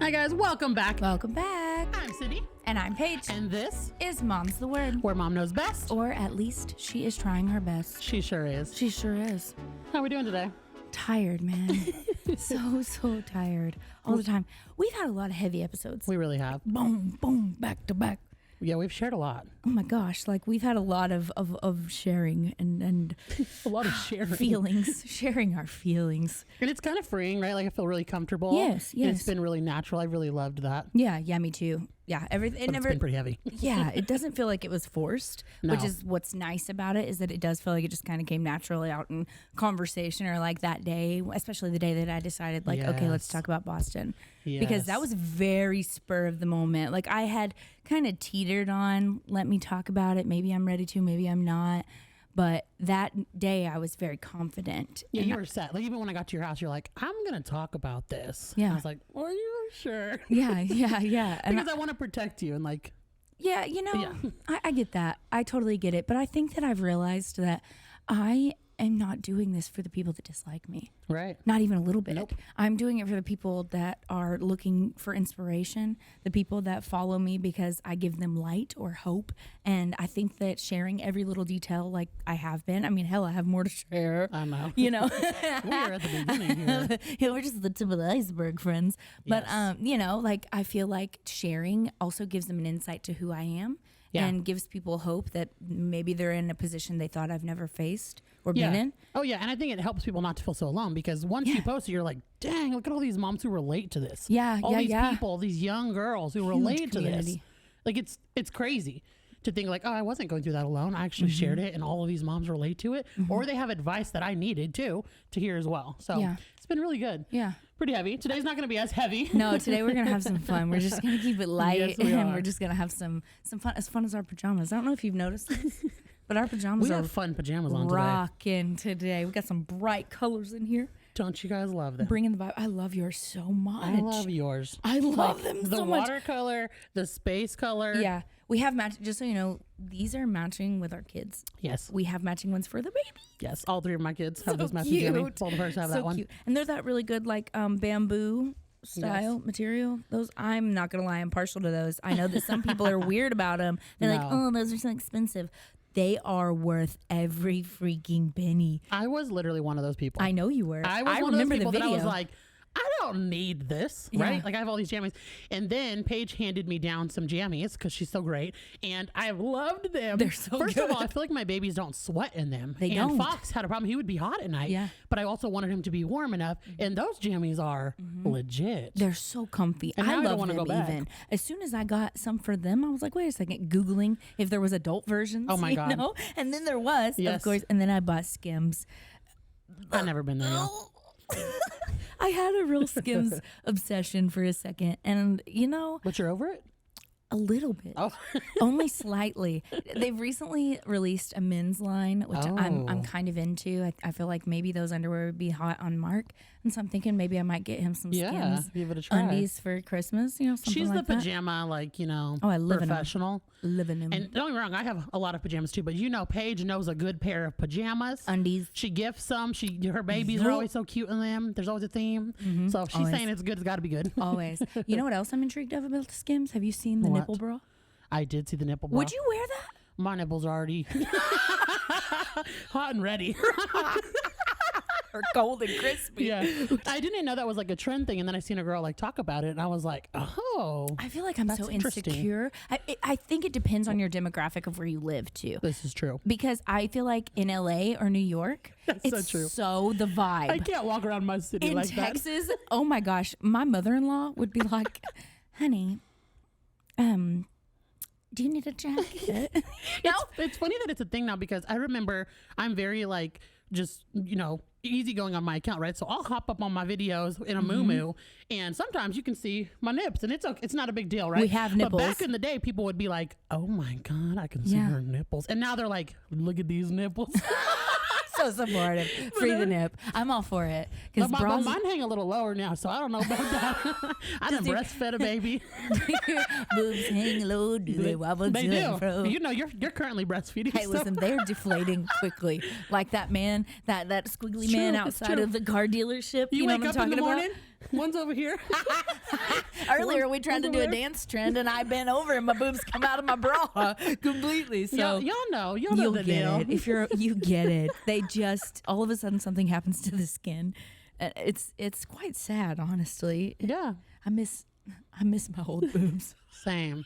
Hi guys, welcome back. Welcome back. I'm Cindy. And I'm Paige. And this is Mom's the Word. where mom knows best. Or at least she is trying her best. She sure is. She sure is. How are we doing today? Tired, man. so tired. All the time. We've had a lot of heavy episodes. We really have. Boom, boom, back to back. Yeah, we've shared a lot. Oh my gosh, like we've had a lot of sharing and A lot of sharing. feelings, sharing our feelings. And it's kind of freeing, right? Like I feel really comfortable. Yes. And it's been really natural. I really loved that. Yeah, me too. Yeah, everything. But it's been pretty heavy. Yeah, it doesn't feel like it was forced, which No. is what's nice about it, is that it does feel like it just kind of came naturally out in conversation, or like that day, especially the day that I decided like, okay, let's Yes. talk about Boston. Yes. Because that was very spur of the moment. Like I had kind of teetered on, let me talk about it. Maybe I'm ready to, maybe I'm not. But that day I was very confident. Yeah, And you were set. Like even when I got to your house, you're like, I'm going to talk about this. Yeah. And I was like, are you sure? Yeah. And Because I want to protect you and like. yeah, I get that. I totally get it. But I think that I've realized that I am not doing this for the people that dislike me. Right. Not even a little bit. Nope. I'm doing it for the people that are looking for inspiration, the people that follow me because I give them light or hope. And I think that sharing every little detail like I have been, I mean, hell, I have more to share. I know. You know, We're at the beginning here. yeah, we're just the tip of the iceberg, friends. But, Yes. you know, like I feel like sharing also gives them an insight to who I am. Yeah. And gives people hope that maybe they're in a position they thought I've never faced or been in. Oh, yeah. And I think it helps people not to feel so alone because once you post it, you're like, dang, look at all these moms who relate to this. Yeah, all these yeah. people, these young girls who relate to this. community. Like, it's crazy to think like, oh, I wasn't going through that alone. I actually shared it and all of these moms relate to it. Or they have advice that I needed too to hear as well. So Yeah. it's been really good. Yeah. Pretty heavy. Today's not going to be as heavy. No, today we're gonna have some fun. We're just gonna keep it light, Yes, we and are. we're just gonna have some fun as our pajamas. I don't know if you've noticed this, but our pajamas We are have fun pajamas on today. rocking today. We got some bright colors in here, Don't you guys love them? bringing the vibe. I love yours so much. I love yours. I love them The so much. watercolor, the space color. Yeah, we have match. Just so you know, these are matching with our kids. Yes. We have matching ones for the baby. Yes. All three of my kids have So those matching jammies. cute. All the first have So that one. cute, and they're that really good like bamboo style material. Those, I'm not gonna lie, I'm partial to those. I know that some people are weird about them. They're like, No. oh, those are so expensive. They are worth every freaking penny. I was literally one of those people. I know you were. I was one remember of those people the that video. I was like, I don't need this, Yeah. right? Like I have all these jammies. And then Paige handed me down some jammies because she's so great. And I have loved them. They're so First of all, I good. feel like my babies don't sweat in them. They and don't. Fox had a problem. He would be hot at night. Yeah. But I also wanted him to be warm enough. And those jammies are legit. They're so comfy. And now I I don't love wanna them go back. even. As soon as I got some for them, I was like, wait a second, Googling if there was adult versions. Oh my you God. know? And then there was, Yes. of course. And then I bought Skims. I've never been there. yet. I had a real Skims obsession for a second. And, you know, But you're over it? a little bit. Oh. Only slightly. They've recently released a men's line, which I'm Oh. kind of into. I feel like maybe those underwear would be hot on Mark. And so I'm thinking maybe I might get him some Yeah, Skims give it a try. undies for Christmas, you know, something She's like the that. pajama, like, you know, Oh, I live in 'em. professional. Living in And don't get me wrong, I have a lot of pajamas too, but you know, Paige knows a good pair of pajamas. undies. She gifts some. Her babies are Yup. always so cute in them. There's always a theme. So if she's Always. saying it's good, it's got to be good. Always. You know what else I'm intrigued of about the Skims? Have you seen the What? nipple bra? I did see the nipple bra. Would you wear that? My nipples are already hot and ready. Or cold and crispy? Yeah, I didn't know that was like a trend thing, and then I seen a girl like talk about it, and I was like, oh, I feel like I'm That's so interesting. insecure. I think it depends on your demographic of where you live too. this is true. Because I feel like in LA or New York, That's so it's true. so the vibe. I can't walk around my city In like that. Texas, oh my gosh, my mother-in-law would be like, honey, do you need a jacket? It's funny that it's a thing now because I remember I'm very like just, you know, easygoing on my account, right? So I'll hop up on my videos in a muumuu, and sometimes you can see my nips, and it's okay. It's not a big deal, right? We have nipples. But back in the day, people would be like, "Oh my god, I can see Yeah. her nipples," and now they're like, "Look at these nipples." So supportive. Free the nip. I'm all for it. But Because mine hang a little lower now, so I don't know about that. I done breastfed a baby. boobs hang low, do they wobble They to and fro? do. You know, you're currently breastfeeding. Hey, so- listen, they're deflating quickly. Like that man, that squiggly It's man true, it's outside true. of the car dealership. You know wake what I'm up in talking the about? morning, One's over here. Earlier, we tried to do a dance trend, and I bent over, and my boobs come out of my bra completely. So y'all know you'll the get deal. it. If you get it, they just all of a sudden something happens to the skin. It's quite sad, honestly. Yeah, I miss my old boobs. Same.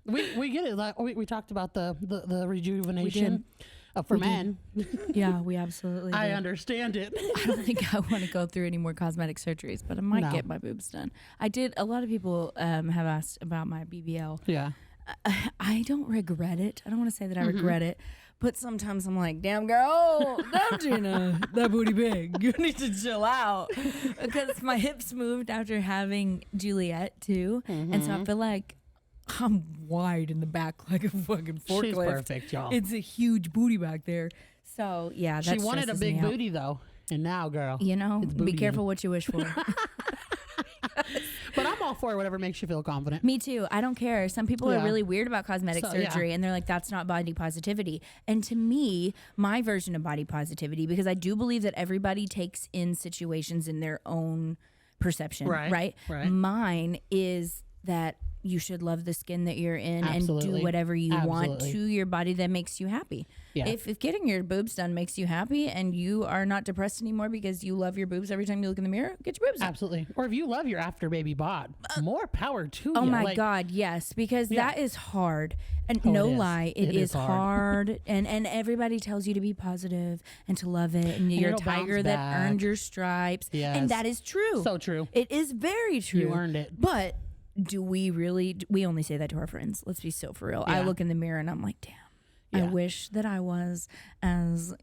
We get it. Like we talked about the rejuvenation for men. Yeah, we absolutely do. I understand it. I don't think I want to go through any more cosmetic surgeries, but I might get my boobs done. I did. A lot of people have asked about my BBL. Yeah. I don't regret it. I don't want to say that I regret it, but sometimes I'm like, damn girl, damn Gina, that booty big. You need to chill out. Because my hips moved after having Juliet too. And so I feel like I'm wide in the back like a fucking forklift. She's perfect, y'all. It's a huge booty back there. So yeah, that she wanted a big me out. booty though. And now, girl, You know, it's be booty. careful what you wish for. But I'm all for whatever makes you feel confident. Me too. I don't care. Some people are really weird about cosmetic surgery and they're like, that's not body positivity. And to me, my version of body positivity, because I do believe that everybody takes in situations in their own perception, right? Mine is that you should love the skin that you're in and do whatever you want to your body that makes you happy. Yeah. If getting your boobs done makes you happy and you are not depressed anymore because you love your boobs every time you look in the mirror, get your boobs done. Absolutely. Or if you love your after baby bod, more power to you. Oh my God, yes, because that is hard. And no lie, it is hard. And everybody tells you to be positive and to love it. And you're a tiger that earned your stripes. Yes. And that is true. So true. It is very true. You earned it. But do we really? We only say that to our friends. Let's be so for real. I look in the mirror and I'm like, damn. I wish that I was as,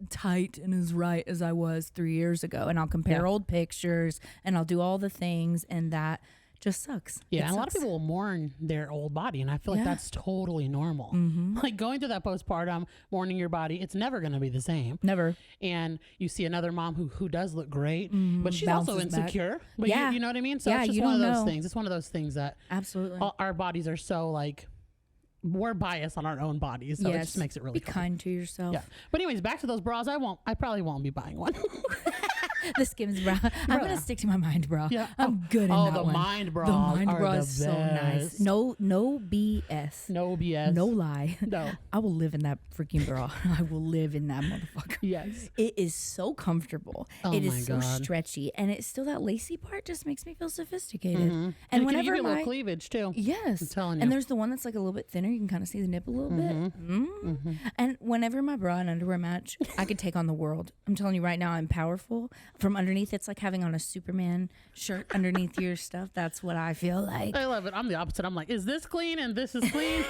tight and as right as I was 3 years ago. And I'll compare old pictures and I'll do all the things, and that just sucks. Yeah, and a lot of people will mourn their old body, and I feel like that's totally normal. Like going through that postpartum, mourning your body, it's never going to be the same. Never. And you see another mom who does look great, but she's also insecure. Back. But you know what I mean? So it's just one of those things. It's one of those things that absolutely our bodies are so like, we're biased on our own bodies, so it just makes it really be kind to yourself. Yeah. But anyways, back to those bras. I probably won't be buying one. The Skims bra. I'm gonna stick to my Mind bra. Yeah. I'm good in that the one. Mind bra. The Mind bra is the so nice. No BS. No BS. No lie. No. I will live in that freaking bra. I will live in that motherfucker. Yes. It is so comfortable. It is so stretchy, and it's still that lacy part just makes me feel sophisticated. And whenever you get a little cleavage too. Yes. I'm telling you. And there's the one that's like a little bit thinner. You can kind of see the nip a little bit. And whenever my bra and underwear match, I could take on the world. I'm telling you right now, I'm powerful. From underneath, it's like having on a Superman shirt underneath your stuff. That's what I feel like. I love it. I'm the opposite. I'm like, is this clean and this is clean?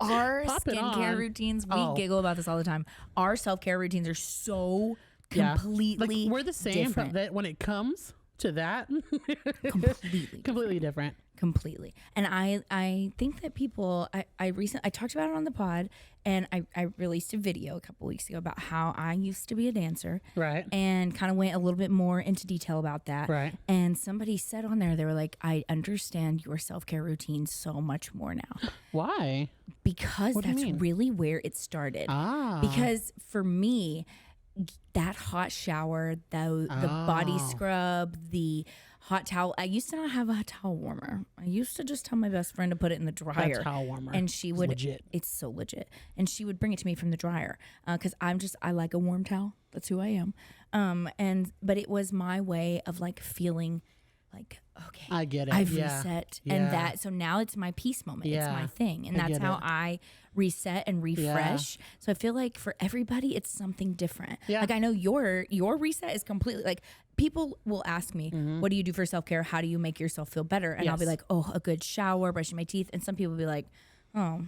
Our skincare routines, we giggle about this all the time. Our self-care routines are so completely like, we're the same, different. but when it comes to that, completely different. Completely. And I think that people, I talked about it on the pod, and I released a video a couple weeks ago about how I used to be a dancer. Right. And kind of went a little bit more into detail about that. Right. And somebody said on there, they were like, I understand your self-care routine so much more now. Why? Because that's really where it started. Because for me, that hot shower, the body scrub, the hot towel. I used to not have a towel warmer. I used to just tell my best friend to put it in the dryer. That towel warmer. And she would. Legit. It's so legit. And she would bring it to me from the dryer because I like a warm towel. That's who I am. But it was my way of like feeling like, okay, I get it. I've reset. And that, so now it's my peace moment. It's my thing. And that's how I reset and refresh. So I feel like for everybody, it's something different. Like I know your reset is completely like, people will ask me, what do you do for self-care? How do you make yourself feel better? And I'll be like, oh, a good shower, brushing my teeth. And some people will be like, oh,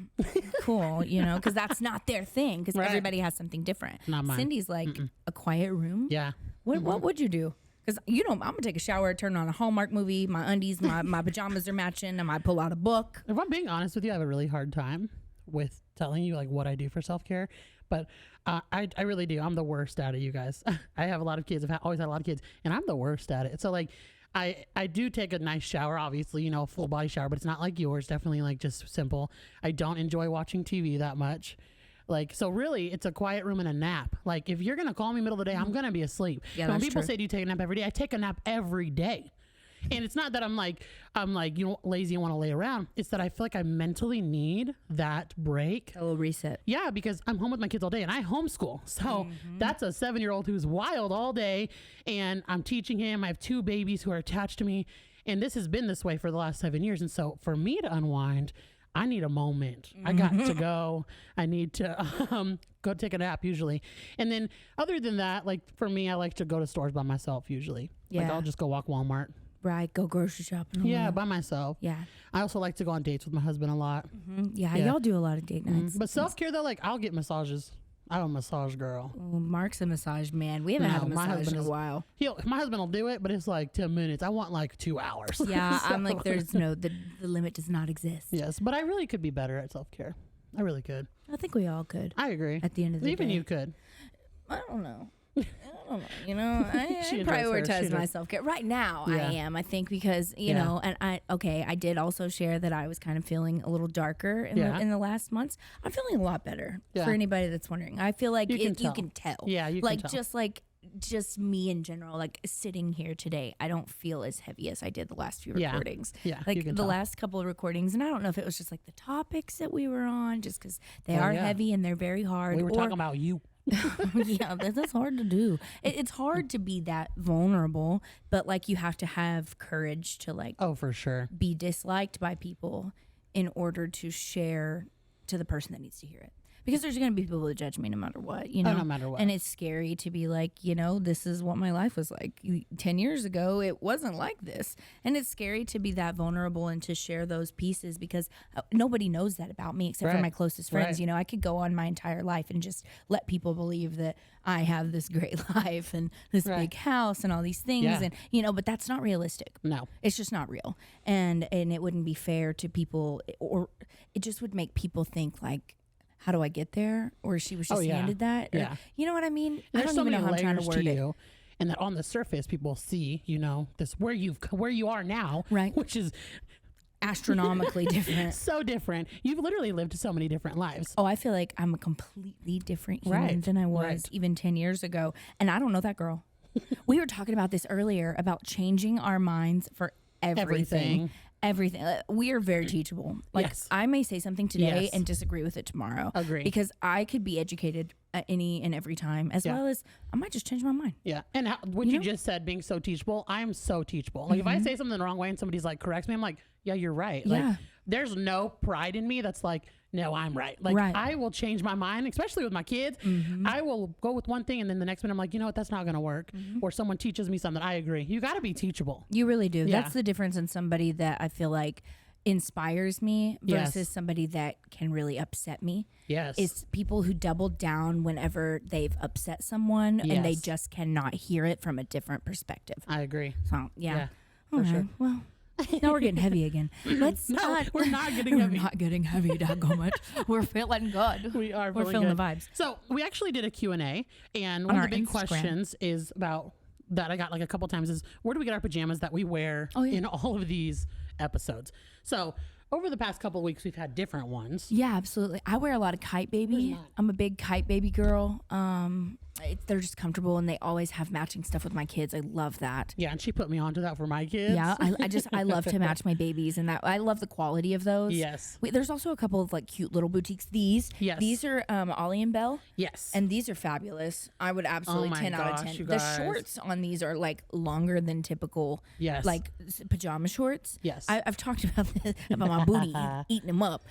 cool, because that's not their thing, because everybody has something different. Not mine. Cindy's like, a quiet room? Yeah. What would you do? Because, I'm going to take a shower, turn on a Hallmark movie, my undies, my pajamas are matching, I might pull out a book. If I'm being honest with you, I have a really hard time with telling you like what I do for self-care. But I really do. I'm the worst at it, you guys. I have a lot of kids. I've always had a lot of kids, and I'm the worst at it. So like, I do take a nice shower, obviously, a full body shower, but it's not like yours. Definitely like just simple. I don't enjoy watching TV that much. Like, so really it's a quiet room and a nap. Like if you're going to call me middle of the day, I'm going to be asleep. Yeah, when that's people true. say, do you take a nap every day? I take a nap every day. And it's not that I'm like, you know, lazy and want to lay around. It's that I feel like I mentally need that break. A little reset. Yeah, because I'm home with my kids all day and I homeschool. So that's a 7-year-old who's wild all day and I'm teaching him. I have 2 babies who are attached to me. And this has been this way for the last 7 years. And so for me to unwind, I need a moment. I got to go. I need to go take a nap usually. And then other than that, like for me, I like to go to stores by myself usually. Like Yeah. I'll just go walk Walmart. Right. Go grocery shopping. Yeah, by myself. Yeah. I also like to go on dates with my husband a lot. Yeah. Yeah. Y'all do a lot of date nights. But self-care though, like I'll get massages. I'm a massage girl. Well, Mark's a massage man. We haven't had a No, my massage husband in a is- while. My husband will do it, but it's like 10 minutes. I want like 2 hours. Yeah. I'm like, So- there's no, the limit does not exist. Yes, but I really could be better at self-care. I really could. I think we all could I agree. at the end of the Even day. you could. I don't know. You know, I She enjoys her. prioritize She my does. self care right now. Yeah. I am. I think because you Yeah. know, and I did also share that I was kind of feeling a little darker Yeah. in the last months. I'm feeling a lot better. Yeah. For anybody that's wondering, I feel like You can you tell. can tell. Yeah, you can like tell. just me in general. Like sitting here today, I don't feel as heavy as I did the last few Yeah. recordings. Yeah, you like the can tell. last couple of recordings, and I don't know if it was just like the topics that we were on, just because they Oh, are yeah. heavy and they're very hard. We were or, talking about you. yeah, that's hard to do. It's hard to be that vulnerable, but like you have to have courage to like Oh, for sure. be disliked by people in order to share to the person that needs to hear it. Because there's going to be people that judge me no matter what, you know? no matter what. And it's scary to be like, you know, this is what my life was like. 10 years ago, it wasn't like this. And it's scary to be that vulnerable and to share those pieces because nobody knows that about me except for Right. my closest friends. Right. You know, I could go on my entire life and just let people believe that I have this great life and this Right. big house and all these things. Yeah. And, you know, but that's not realistic. No. It's just not real. And it wouldn't be fair to people, or it just would make people think like, how do I get there? Or she was just Oh, yeah. handed that? Or, Yeah. you know what I mean? I There's don't so even many know how I'm trying to layers word to it. you. And that on the surface, people see, you know, this where you are now, Right. Which is Astronomically different. so different. You've literally lived so many different lives. Oh, I feel like I'm a completely different human Right, than I was right. even 10 years ago. And I don't know that girl. We were talking about this earlier about changing our minds for everything. Everything. We are very teachable. Like Yes. I may say something today Yes. and disagree with it tomorrow. Agree. Because I could be educated at any and every time, as Yeah. well as I might just change my mind. Yeah. And what you just said, being so teachable, I'm so teachable. Like if I say something the wrong way and somebody's like corrects me, I'm like, yeah, you're right. Like Yeah. there's no pride in me that's like, no, I'm right. Like Right. I will change my mind, especially with my kids. I will go with one thing and then the next minute I'm like, you know what, that's not gonna work. Or someone teaches me something. I agree. You gotta be teachable. You really do. Yeah. That's the difference in somebody that I feel like inspires me Yes. versus somebody that can really upset me. Yes. It's people who double down whenever they've upset someone and they Yes. just cannot hear it from a different perspective. I agree. So yeah. Yeah, All for right. sure. Well, now we're getting heavy again. Let's No, not. we're not getting We're heavy. not getting heavy, daggone it. We're feeling good. We are We're feeling feeling good. the vibes. So we actually did a Q&A, and one of our the big Instagram. questions is about that I got like a couple times is where do we get our pajamas that we wear in all of these episodes? So over the past couple of weeks, we've had different ones. Yeah, absolutely. I wear a lot of Kite Baby. I'm a big Kite Baby girl. They're just comfortable and they always have matching stuff with my kids. I love that. Yeah, and she put me onto that for my kids. Yeah, I love to match my babies, and that I love the quality of those. Yes. There's also a couple of like cute little boutiques. These are Ollie and Bell, Yes. and these are fabulous. I would absolutely Oh my 10 out of gosh, 10. you The guys. shorts on these are like longer than typical. Yes. like pajama shorts. Yes. I've talked about this, about my booty eating them up.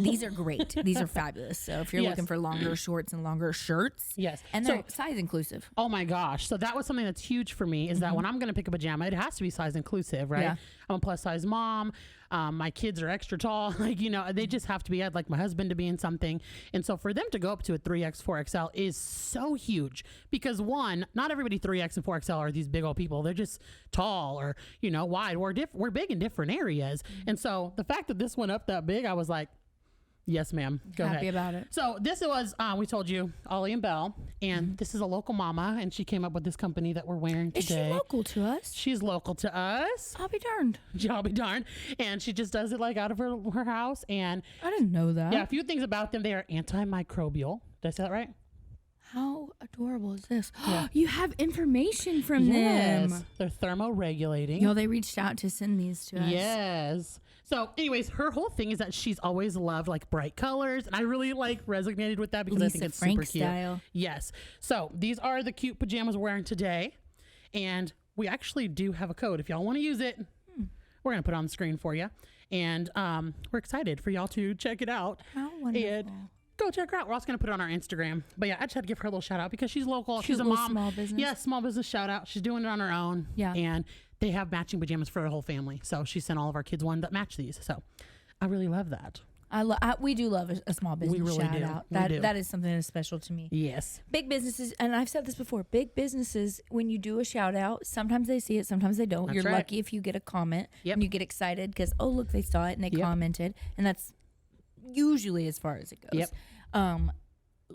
These are great. These are fabulous. So if you're Yes. looking for longer shorts and longer shirts, Yes. and So- they're size inclusive. Oh my gosh. So that was something that's huge for me is that when I'm going to pick a pajama, it has to be size inclusive, right? Yeah. I'm a plus size mom. My kids are extra tall. Like, you know, they just have to be, I'd like my husband to be in something. And so for them to go up to a 3X, 4XL is so huge because one, not everybody 3X and 4XL are these big old people. They're just tall or, you know, wide. We're big in different areas. And so the fact that this went up that big, I was like, Yes, ma'am. Go Happy ahead. about it. So this was, we told you, Ollie and Belle, and Mm-hmm. this is a local mama, and she came up with this company that we're wearing Is she today. local to us? She's local to us. I'll be darned. I'll be darned. And she just does it like out of her house. And I didn't know that. yeah, a few things about them. They are antimicrobial. Did I say that right? How adorable is this? Yeah. You have information from them. They're thermoregulating. Yo, they reached out to send these to us. Yes. So anyways, her whole thing is that she's always loved like bright colors. And I really like resonated with that because I think Lisa it's Frank super cute. style. Yes. So these are the cute pajamas we're wearing today. And we actually do have a code. If y'all want to use it, we're going to put it on the screen for you. And we're excited for y'all to check it out. How wonderful. And go check her out. We're also going to put it on our Instagram. But yeah, I just had to give her a little shout out because she's local. She's a little mom. small business. Yeah, small business shout out. She's doing it on her own. Yeah. And they have matching pajamas for her whole family. So she sent all of our kids one that match these. So I really love that. We do love a small business really shout do. out. We do. That is something that's special to me. Yes. Big businesses, and I've said this before, big businesses, when you do a shout out, sometimes they see it, sometimes they don't. That's You're right. lucky if you get a comment Yep. and you get excited because, oh, look, they saw it and they Yep. commented. And that's usually as far as it goes. Yep.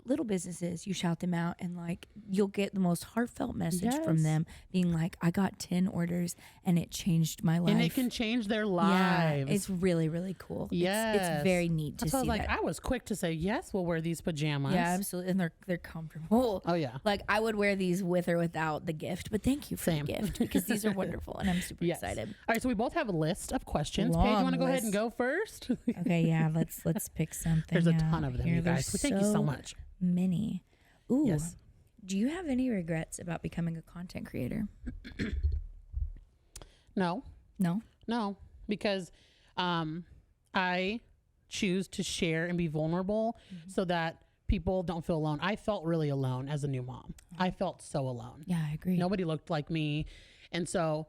Little businesses, you shout them out and like you'll get the most heartfelt message from Yes. them being like, I got 10 orders and it changed my life. And it can change their yeah, lives. it's really, really cool. Yes. It's very neat to That's why I see was like, that. I was quick to say, yes, we'll wear these pajamas. Yeah, absolutely. And they're comfortable. Oh, yeah. Like I would wear these with or without the gift, but thank you for Same. the gift because these are wonderful and I'm super Yes. excited. All right, so we both have a list of questions. Paige, you Long want to go ahead and list. go first? Okay, yeah, let's pick something. There's a out ton of them, here. you guys. There's Thank you so much. Many. Ooh. Yes. Do you have any regrets about becoming a content creator? No. No. Because I choose to share and be vulnerable so that people don't feel alone. I felt really alone as a new mom. I felt so alone. Yeah, I agree. Nobody looked like me. And so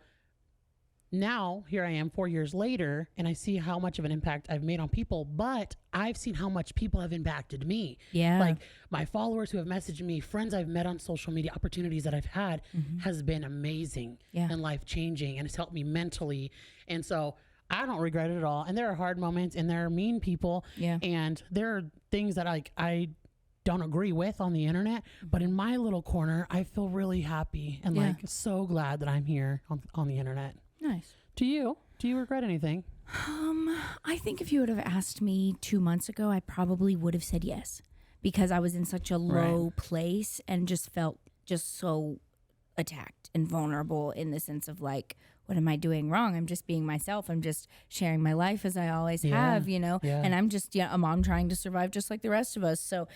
now here I am 4 years later and I see how much of an impact I've made on people, but I've seen how much people have impacted me. Yeah. Like my followers who have messaged me, friends I've met on social media, opportunities that I've had has been amazing Yeah. and life changing, and it's helped me mentally. And so I don't regret it at all. And there are hard moments and there are mean people. Yeah. And there are things that I don't agree with on the internet, but in my little corner, I feel really happy and Yeah. like so glad that I'm here on the internet. Nice. Do you regret anything? I think if you would have asked me 2 months ago, I probably would have said yes because I was in such a low place and just felt just so attacked and vulnerable in the sense of like, what am I doing wrong? I'm just being myself. I'm just sharing my life as I always have, you know, Yeah. and I'm just a mom trying to survive just like the rest of us. So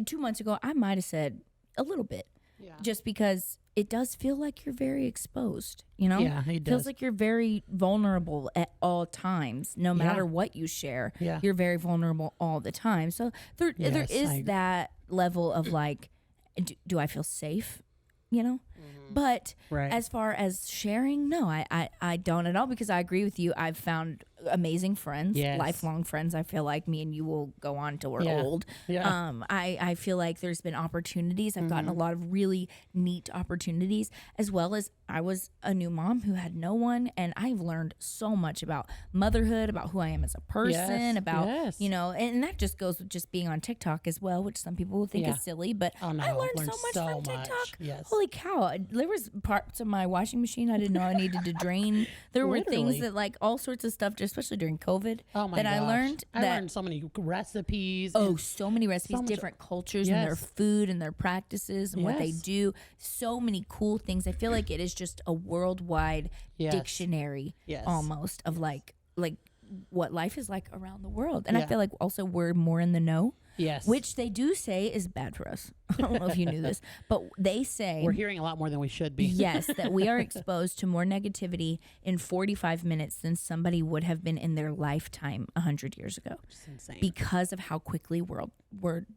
2 months ago, I might have said a little bit. Yeah. Just because it does feel like you're very exposed, you know? Yeah, it feels does. like you're very vulnerable at all times, no matter Yeah. what you share. Yeah. You're very vulnerable all the time. So there Yes, I is agree. that level of like, do I feel safe? You know? But Right. as far as sharing, no, I don't at all because I agree with you. I've found amazing friends, Yes. lifelong friends. I feel like me and you will go on till we're Yeah. old. Yeah. I feel like there's been opportunities. I've gotten a lot of really neat opportunities, as well as I was a new mom who had no one, and I've learned so much about motherhood, about who I am as a person, Yes. about Yes. you know, and that just goes with just being on TikTok as well, which some people will think Yeah. is silly, but Oh, no, I learned learned so much so from much. TikTok. Yes. Holy cow! There was parts of my washing machine I didn't know I needed to drain. There were Literally. things that like all sorts of stuff, especially during COVID, Oh my that gosh. I learned. I that learned so many recipes. Oh, and so many recipes, so much- different cultures and their Yes. food and their practices and what they Yes. do. So many cool things. I feel like it is just a worldwide Yes. dictionary Yes. almost of like what life is like around the world. And I Yeah. feel like also we're more in the know, Yes. which they do say is bad for us. I don't know if you knew this, but they say we're hearing a lot more than we should be. yes, that we are exposed to more negativity in 45 minutes than somebody would have been in their lifetime 100 years ago It's insane. because of how quickly world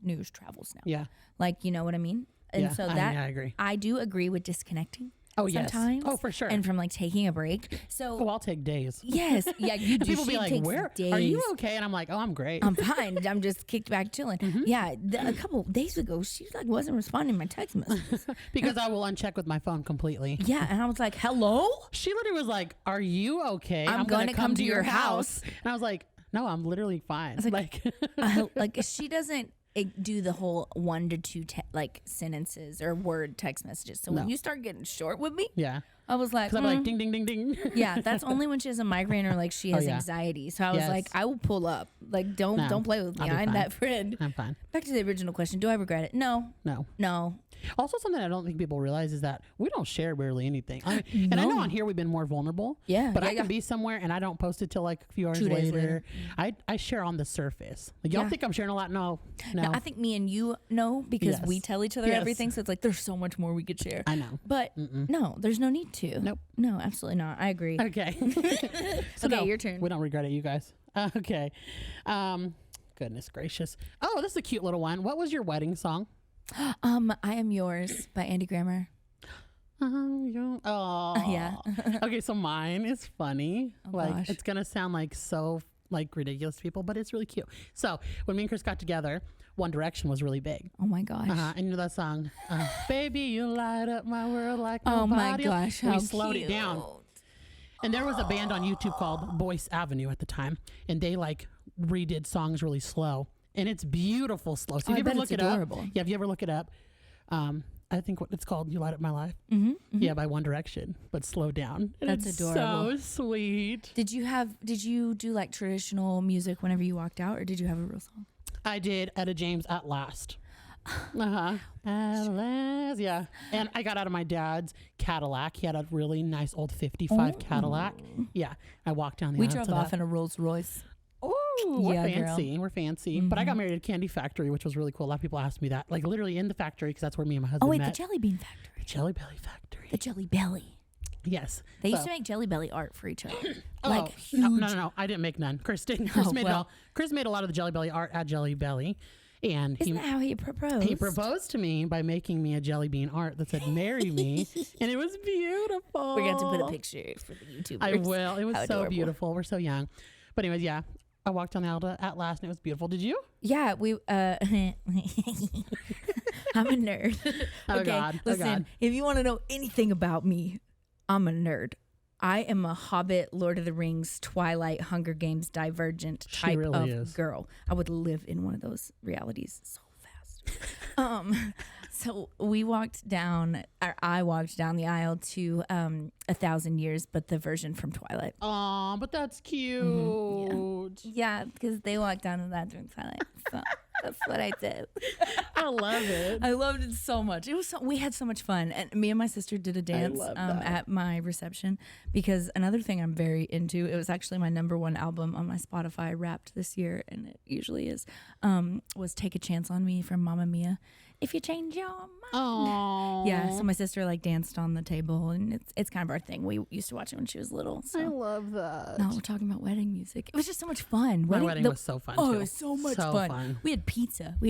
news travels now. Yeah. Like, you know what I mean? And Yeah, so I that agree. I do agree with disconnecting. Oh, yes. Sometimes. Oh, for sure. And from like taking a break. So Oh, I'll take days. yes, yeah, you do. People be She like, takes "Where days. are you okay?" And I'm like, "Oh, I'm great." I'm fine. I'm just kicked back chilling. Mm-hmm. Yeah, a couple days ago, she like wasn't responding to my text messages. Because I will uncheck with my phone completely. Yeah, and I was like, "Hello." She literally was like, "Are you okay? I'm gonna come to your house." And I was like, No, I'm literally fine. Like she doesn't do the whole 1 to 2 sentences or word text messages. So when you start getting short with me, I was like, I'm like ding ding ding ding. Yeah, that's only when she has a migraine or like she has anxiety. So I was like, I will pull up. Like, don't play with me. I'm that friend. I'm fine. Back to the original question. Do I regret it? No. Also, something I don't think people realize is that we don't share barely anything. I mean, and I know on here we've been more vulnerable. But I can be somewhere and I don't post it till like a few hours 2 days later. I share on the surface. Like, y'all think I'm sharing a lot? No. I think me and you know because we tell each other everything. So it's like there's so much more we could share. I know. But no, there's no need to. Nope. No, absolutely not. I agree. Okay. So okay, your turn. We don't regret it, you guys. Okay. Goodness gracious. Oh, this is a cute little one. What was your wedding song? I Am Yours by Andy Grammer. Oh yeah. Okay, so mine is funny. Gosh. It's gonna sound like so like ridiculous to people, but it's really cute. So when me and Chris got together, One Direction was really big. Oh my gosh. And you know that song, Baby, you light up my world like oh nobody my else. gosh, how we slowed it down. And there was a band on YouTube called Boyce Avenue at the time, and they like redid songs really slow. And it's beautiful slow. So if you ever look it up, if you ever look it up, I think what it's called, You Light Up My Life. Yeah, by One Direction, but slowed down. And That's adorable. So sweet. Did you do like traditional music whenever you walked out, or did you have a real song? I did Etta James At Last. At last, yeah. And I got out of my dad's Cadillac. He had a really nice old 55 Cadillac. Yeah, I walked down the aisle. We drove off in a Rolls Royce. Oh, we're fancy. We're fancy. But I got married at a candy factory, which was really cool. A lot of people asked me that. Like literally in the factory, because that's where me and my husband met. The Jelly Bean Factory. The Jelly Belly Factory. The Jelly Belly. Yes. They used to make Jelly Belly art for each other. Huge. No. I didn't make none. Chris did. Chris made Chris made a lot of the Jelly Belly art at Jelly Belly. And isn't that how he proposed? He proposed to me by making me a jelly bean art that said "Marry me," and it was beautiful. We're going to put a picture for the YouTubers. I will. It was so beautiful. We're so young, but anyways, yeah. I walked down the aisle At Last, and it was beautiful. Did you? Yeah, we. I'm a nerd. Oh God! Listen, if you want to know anything about me, I'm a nerd. I am a Hobbit, Lord of the Rings, Twilight, Hunger Games, Divergent type of girl. I would live in one of those realities so fast. So we walked down, or I walked down the aisle to 1,000 Years, but the version from Twilight. Oh, but that's cute. Yeah, because they walked down to that during Twilight. So that's what I did. I love it. I loved it so much. It was we had so much fun, and me and my sister did a dance at my reception. Because another thing I'm very into, it was actually my #1 album on my Spotify Wrapped this year, and it usually is, was "Take a Chance on Me" from Mamma Mia. If you change your mind. Oh. Yeah, so my sister like danced on the table, and it's kind of our thing. We used to watch it when she was little. So. I love that. No, we're talking about wedding music. It was just so much fun. My wedding was so fun. Oh, it was so much fun. We had pizza. We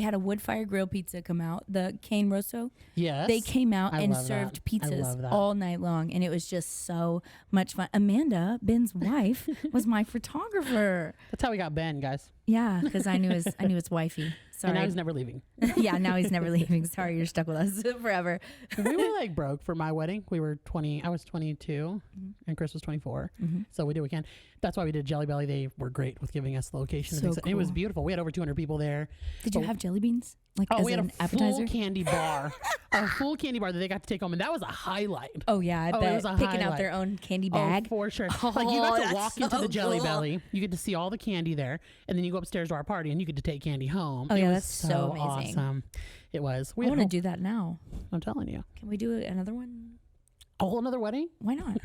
had a wood fire grill pizza come out. The Cane Rosso. Yes. They came out and served pizzas all night long, and it was just so much fun. Amanda, Ben's wife, was my photographer. That's how we got Ben, guys. Yeah, because I knew his wifey. Sorry. And now he's never leaving. Yeah, now he's never leaving. Sorry, you're stuck with us forever. We were like broke for my wedding. We were 20. I was 22, and Chris was 24. So we did weekend. That's why we did Jelly Belly. They were great with giving us location. So and things. Cool. It was beautiful. We had over 200 people there. Did you have jelly beans? Like as we had an a appetizer? full candy bar. A full candy bar that they got to take home, and that was a highlight. Oh yeah, I bet. It was a picking highlight. out their own candy bag. Oh, for sure. Like you got to walk into the Jelly Belly. You get to see all the candy there, and then you go upstairs to our party, and you get to take candy home. Oh it yeah, was that's so amazing. Awesome. It was. I want to do that now. I'm telling you. Can we do another one? A whole another wedding? Why not?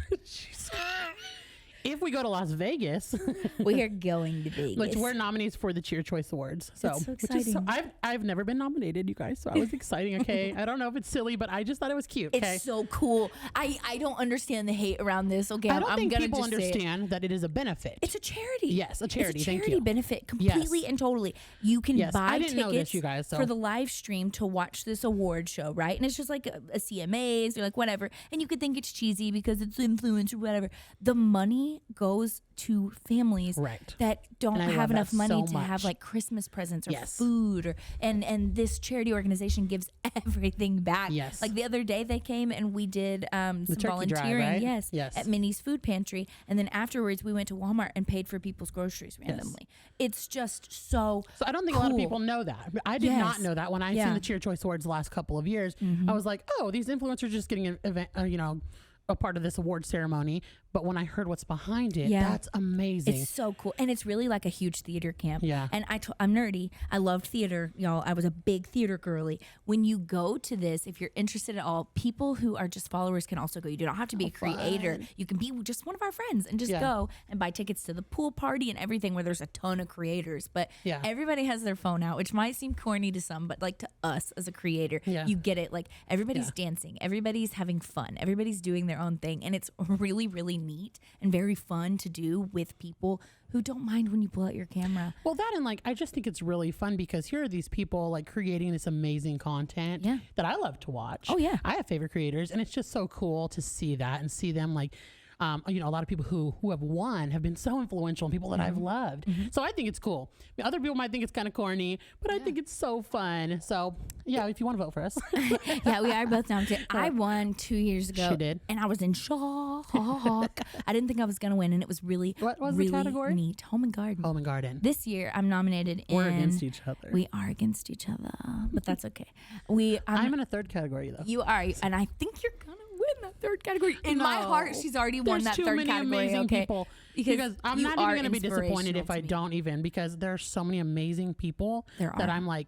If we go to Las Vegas, we are going to Vegas. Which we're nominees for the Cheer Choice Awards. So, that's so exciting. I've never been nominated, you guys. So I was exciting. Okay, I don't know if it's silly, but I just thought it was cute. Okay? It's so cool. I don't understand the hate around this. Okay, I don't think people understand that it is a benefit. It's a charity. Yes, a charity. It's a charity Thank you. benefit completely and totally. You can buy tickets you guys, for the live stream to watch this award show, right? And it's just like a CMAs or like whatever. And you could think it's cheesy because it's influence or whatever. The money money goes to families Right. that don't And I have love enough that money so to have much. like Christmas presents or Yes. food, or and this charity organization gives everything back. Yes. Like the other day they came and we did some turkey drive, volunteering, right? yes, Yes. at Minnie's food pantry, and then afterwards we went to Walmart and paid for people's groceries randomly. It's just so I don't think a lot of cool. people know that. I did not Yes. know that when I Yeah. seen the Cheer Choice Awards the last couple of years. I was like, oh, these influencers are just getting an event, a part of this award ceremony. But when I heard what's behind it, Yeah. that's amazing. It's so cool. And it's really like a huge theater camp. Yeah. And I'm nerdy. I loved theater, y'all. I was a big theater girly. When you go to this, if you're interested at all, people who are just followers can also go. You don't have to be a creator. You can be just one of our friends and just go and buy tickets to the pool party and everything where there's a ton of creators. But Yeah. everybody has their phone out, which might seem corny to some, but like to us as a creator, you get it. Like everybody's dancing. Everybody's having fun. Everybody's doing their own thing. And it's really, really neat and very fun to do with people who don't mind when you pull out your camera. Well, that and like, I just think it's really fun because here are these people like creating this amazing content that I love to watch. Oh, yeah. I have favorite creators, and it's just so cool to see that and see them like, a lot of people who have won have been so influential and people that I've loved. So I think it's cool. I mean, other people might think it's kind of corny, but I think it's so fun. So yeah, if you want to vote for us. Yeah, we are both down to. I won 2 years ago. She did. And I was in shock. I didn't think I was going to win, and it was really, What was the really category? neat. Home and garden. Home and Garden. This year, I'm nominated in. We're against each other. We are against each other, but that's okay. I'm in a third category though. You are, and I think you're gonna win that third category. In my No. heart, she's already won There's that too third many category. amazing Okay, people. Because I'm you not even are going to be disappointed inspirational if I to me. don't even, because there's so many amazing people There that are. I'm like,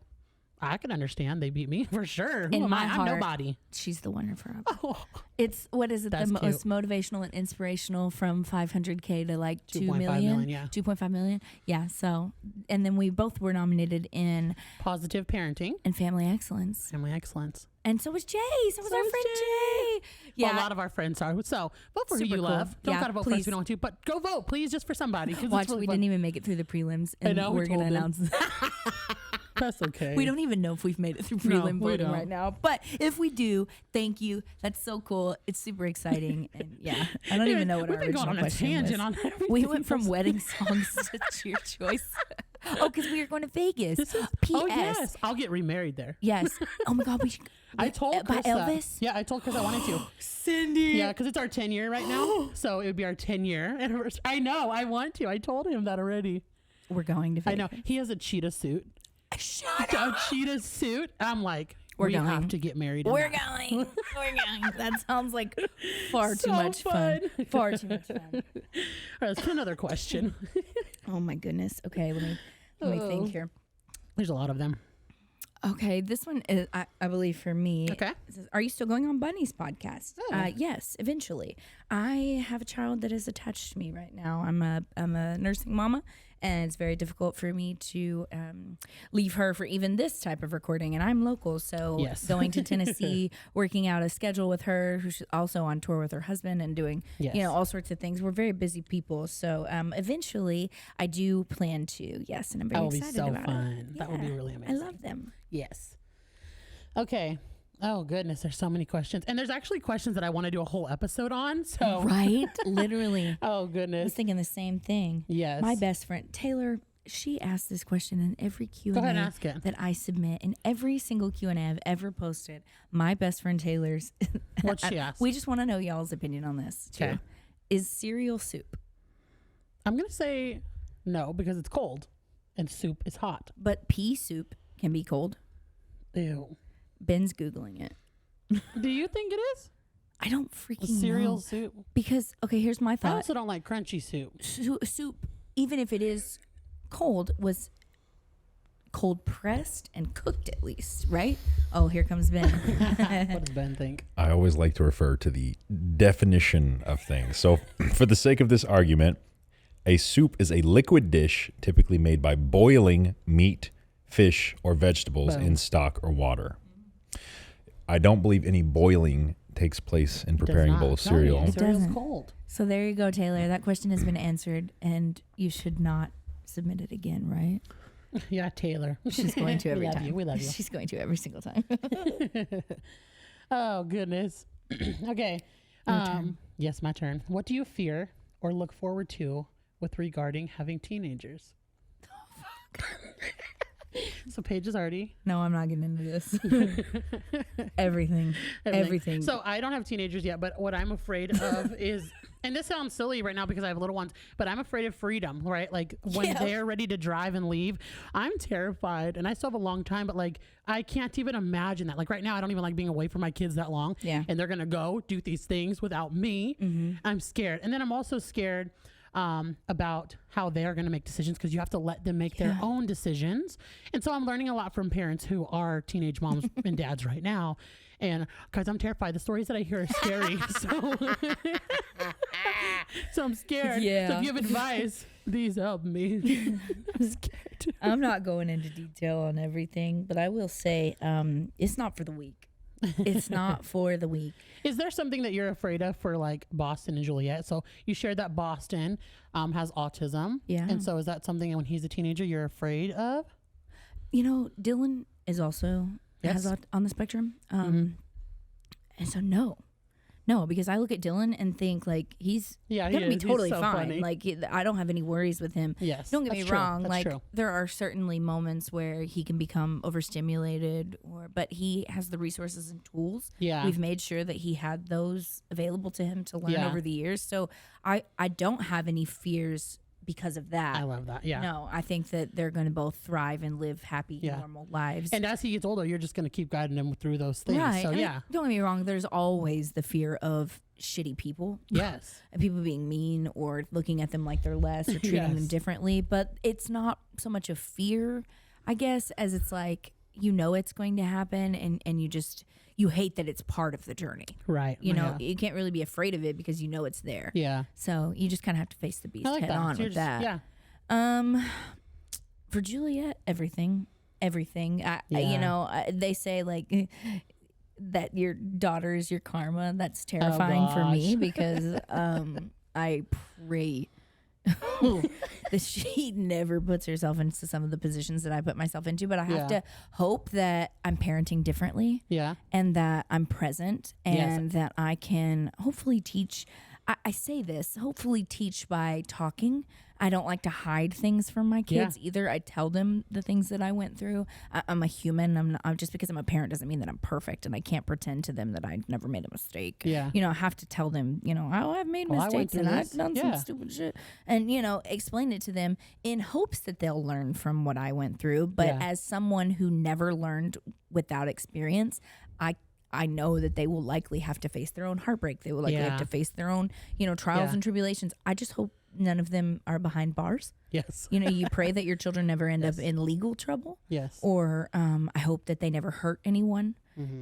I can understand they beat me for sure. Who In am my I? heart, I'm nobody. She's the winner for us. Oh, It's what is it? That's The most motivational and inspirational from 500K to like 2 2.5 million. million, yeah. 2.5 million. Yeah. So, and then we both were nominated in Positive parenting, Family Excellence, family excellence. and so was Jay. So was our was friend Jay. Jay. Yeah. Yeah. Well, a lot of our friends are. So vote for who Super you cool. love. Don't Yeah, gotta vote for us if please. you don't want to, but go vote, please, just for somebody. 'Cause Watch, it's really we fun. didn't even make it through the prelims, and know, we we're gonna told them. announce. That's okay. We don't even know if we've made it through No, prelim we voting don't. right now. But if we do, thank you. That's so cool. It's super exciting. And yeah, I don't even know what We've our been going original on a question tangent was. on everything. We went from wedding songs to Cheer Choice. Oh, because we are going to Vegas. P.S. Oh yes, I'll get remarried there. Yes. Oh my God. We should. I told by Chris that. Elvis. Yeah, I told Chris I wanted to. Cyndi. Yeah, because it's our 10-year right now, so it would be our 10-year anniversary. I know, I want to. I told him that already. We're going to I Vegas. know he has a cheetah suit. Shut A cheetah suit. I'm like, we going. have to get married. in We're that. going. We're going. That sounds like far too So much fun. fun. Far too much fun. All right, let's put another question. Oh my goodness. Okay, let me think here. There's a lot of them. Okay, this one is, I believe, for me. Okay. It says, are you still going on Bunny's podcast? Oh. Yes, eventually. I have a child that is attached to me right now. I'm a nursing mama, and it's very difficult for me to leave her for even this type of recording. And I'm local, so Yes. going to Tennessee, working out a schedule with her, who's also on tour with her husband and doing Yes. all sorts of things. We're very busy people, so eventually I do plan to. Yes, and I'm very That would be excited so about fun. it. That would be Yeah, really I amazing. love them. Yes. Okay. Oh goodness, there's so many questions, and there's actually questions that I want to do a whole episode on. So Right? Literally. oh I was goodness. thinking the same thing. Yes. My best friend, Taylor, she asked this question in every Q&A Go ahead and ask it. that I submit. In every single Q&A I've ever posted, my best friend Taylor's. What'd she ask? We just want to know y'all's opinion on this, too. Okay. Is cereal soup? I'm gonna say no because it's cold, and soup is hot. But pea soup can be cold. Ew. Ben's Googling it. Do you think it is? I don't freaking Cereal know. soup? Because, okay, here's my I thought. also don't like crunchy soup. Soup, even if it is cold, was cold pressed and cooked at least, right? Oh, here comes Ben. What does Ben think? I always like to refer to the definition of things. So, for the sake of this argument, a soup is a liquid dish typically made by boiling meat, fish, or vegetables Boom. in stock or water. I don't believe any boiling takes place in preparing a bowl of cereal. It Cereal's doesn't. cold. So there you go, Taylor. That question has been answered, and you should not submit it again, right? Yeah, Taylor. She's going to every we love time. You. We love you. She's going to every single time. Oh goodness. Okay. Your turn. Yes, my turn. What do you fear or look forward to with regarding having teenagers? So Paige is already. No, I'm not getting into this. Everything. So I don't have teenagers yet, but what I'm afraid of is, and this sounds silly right now because I have little ones, but I'm afraid of freedom, right? Like when they're ready to drive and leave, I'm terrified, and I still have a long time, but like I can't even imagine that. Like right now, I don't even like being away from my kids that long. Yeah. And they're gonna go do these things without me. I'm scared, and then I'm also scared about how they're going to make decisions, because you have to let them make their own decisions. And so I'm learning a lot from parents who are teenage moms and dads right now. And because I'm terrified, the stories that I hear are scary. So I'm scared. Yeah. So if you have advice, please help me. I'm scared. I'm not going into detail on everything, but I will say it's not for the weak. It's not for the weak. Is there something that you're afraid of for like Boston and Juliet? So you shared that Boston has autism. Yeah. And so is that something when he's a teenager you're afraid of? You know, Dylan is also has on the spectrum. And so no, because I look at Dylan and think like he's gonna be totally fine. Funny. Like I don't have any worries with him. Yes, don't get me that's true. wrong. That's like true. there are certainly moments where he can become overstimulated, but he has the resources and tools. Yeah, we've made sure that he had those available to him to learn over the years. So I don't have any fears because of that. I love that. Yeah. No, I think that they're going to both thrive and live happy, normal lives. And as he gets older, you're just going to keep guiding him through those things. Right. So, I mean, yeah. don't get me wrong. There's always the fear of shitty people. Yes. And people being mean or looking at them like they're less or treating them differently. But it's not so much a fear, I guess, as it's like, you know, it's going to happen and you hate that it's part of the journey. Right. You know, you can't really be afraid of it because you know it's there. Yeah. So you just kind of have to face the beast head on with that. Yeah. For Juliet, everything. You know, they say like that your daughter is your karma. That's terrifying for me because I pray that she never puts herself into some of the positions that I put myself into, but I have to hope that I'm parenting differently. Yeah. And that I'm present and that I can hopefully teach. I say this, hopefully teach by talking. I don't like to hide things from my kids either. I tell them the things that I went through. I'm a human. Just because I'm a parent doesn't mean that I'm perfect, and I can't pretend to them that I never made a mistake. Yeah. You know, I have to tell them, you know, I've made mistakes and I've done some stupid shit. And, you know, explain it to them in hopes that they'll learn from what I went through. But as someone who never learned without experience, I know that they will likely have to face their own heartbreak. They will likely have to face their own, you know, trials and tribulations. I just hope none of them are behind bars. Yes. You know, you pray that your children never end up in legal trouble. Yes. Or I hope that they never hurt anyone,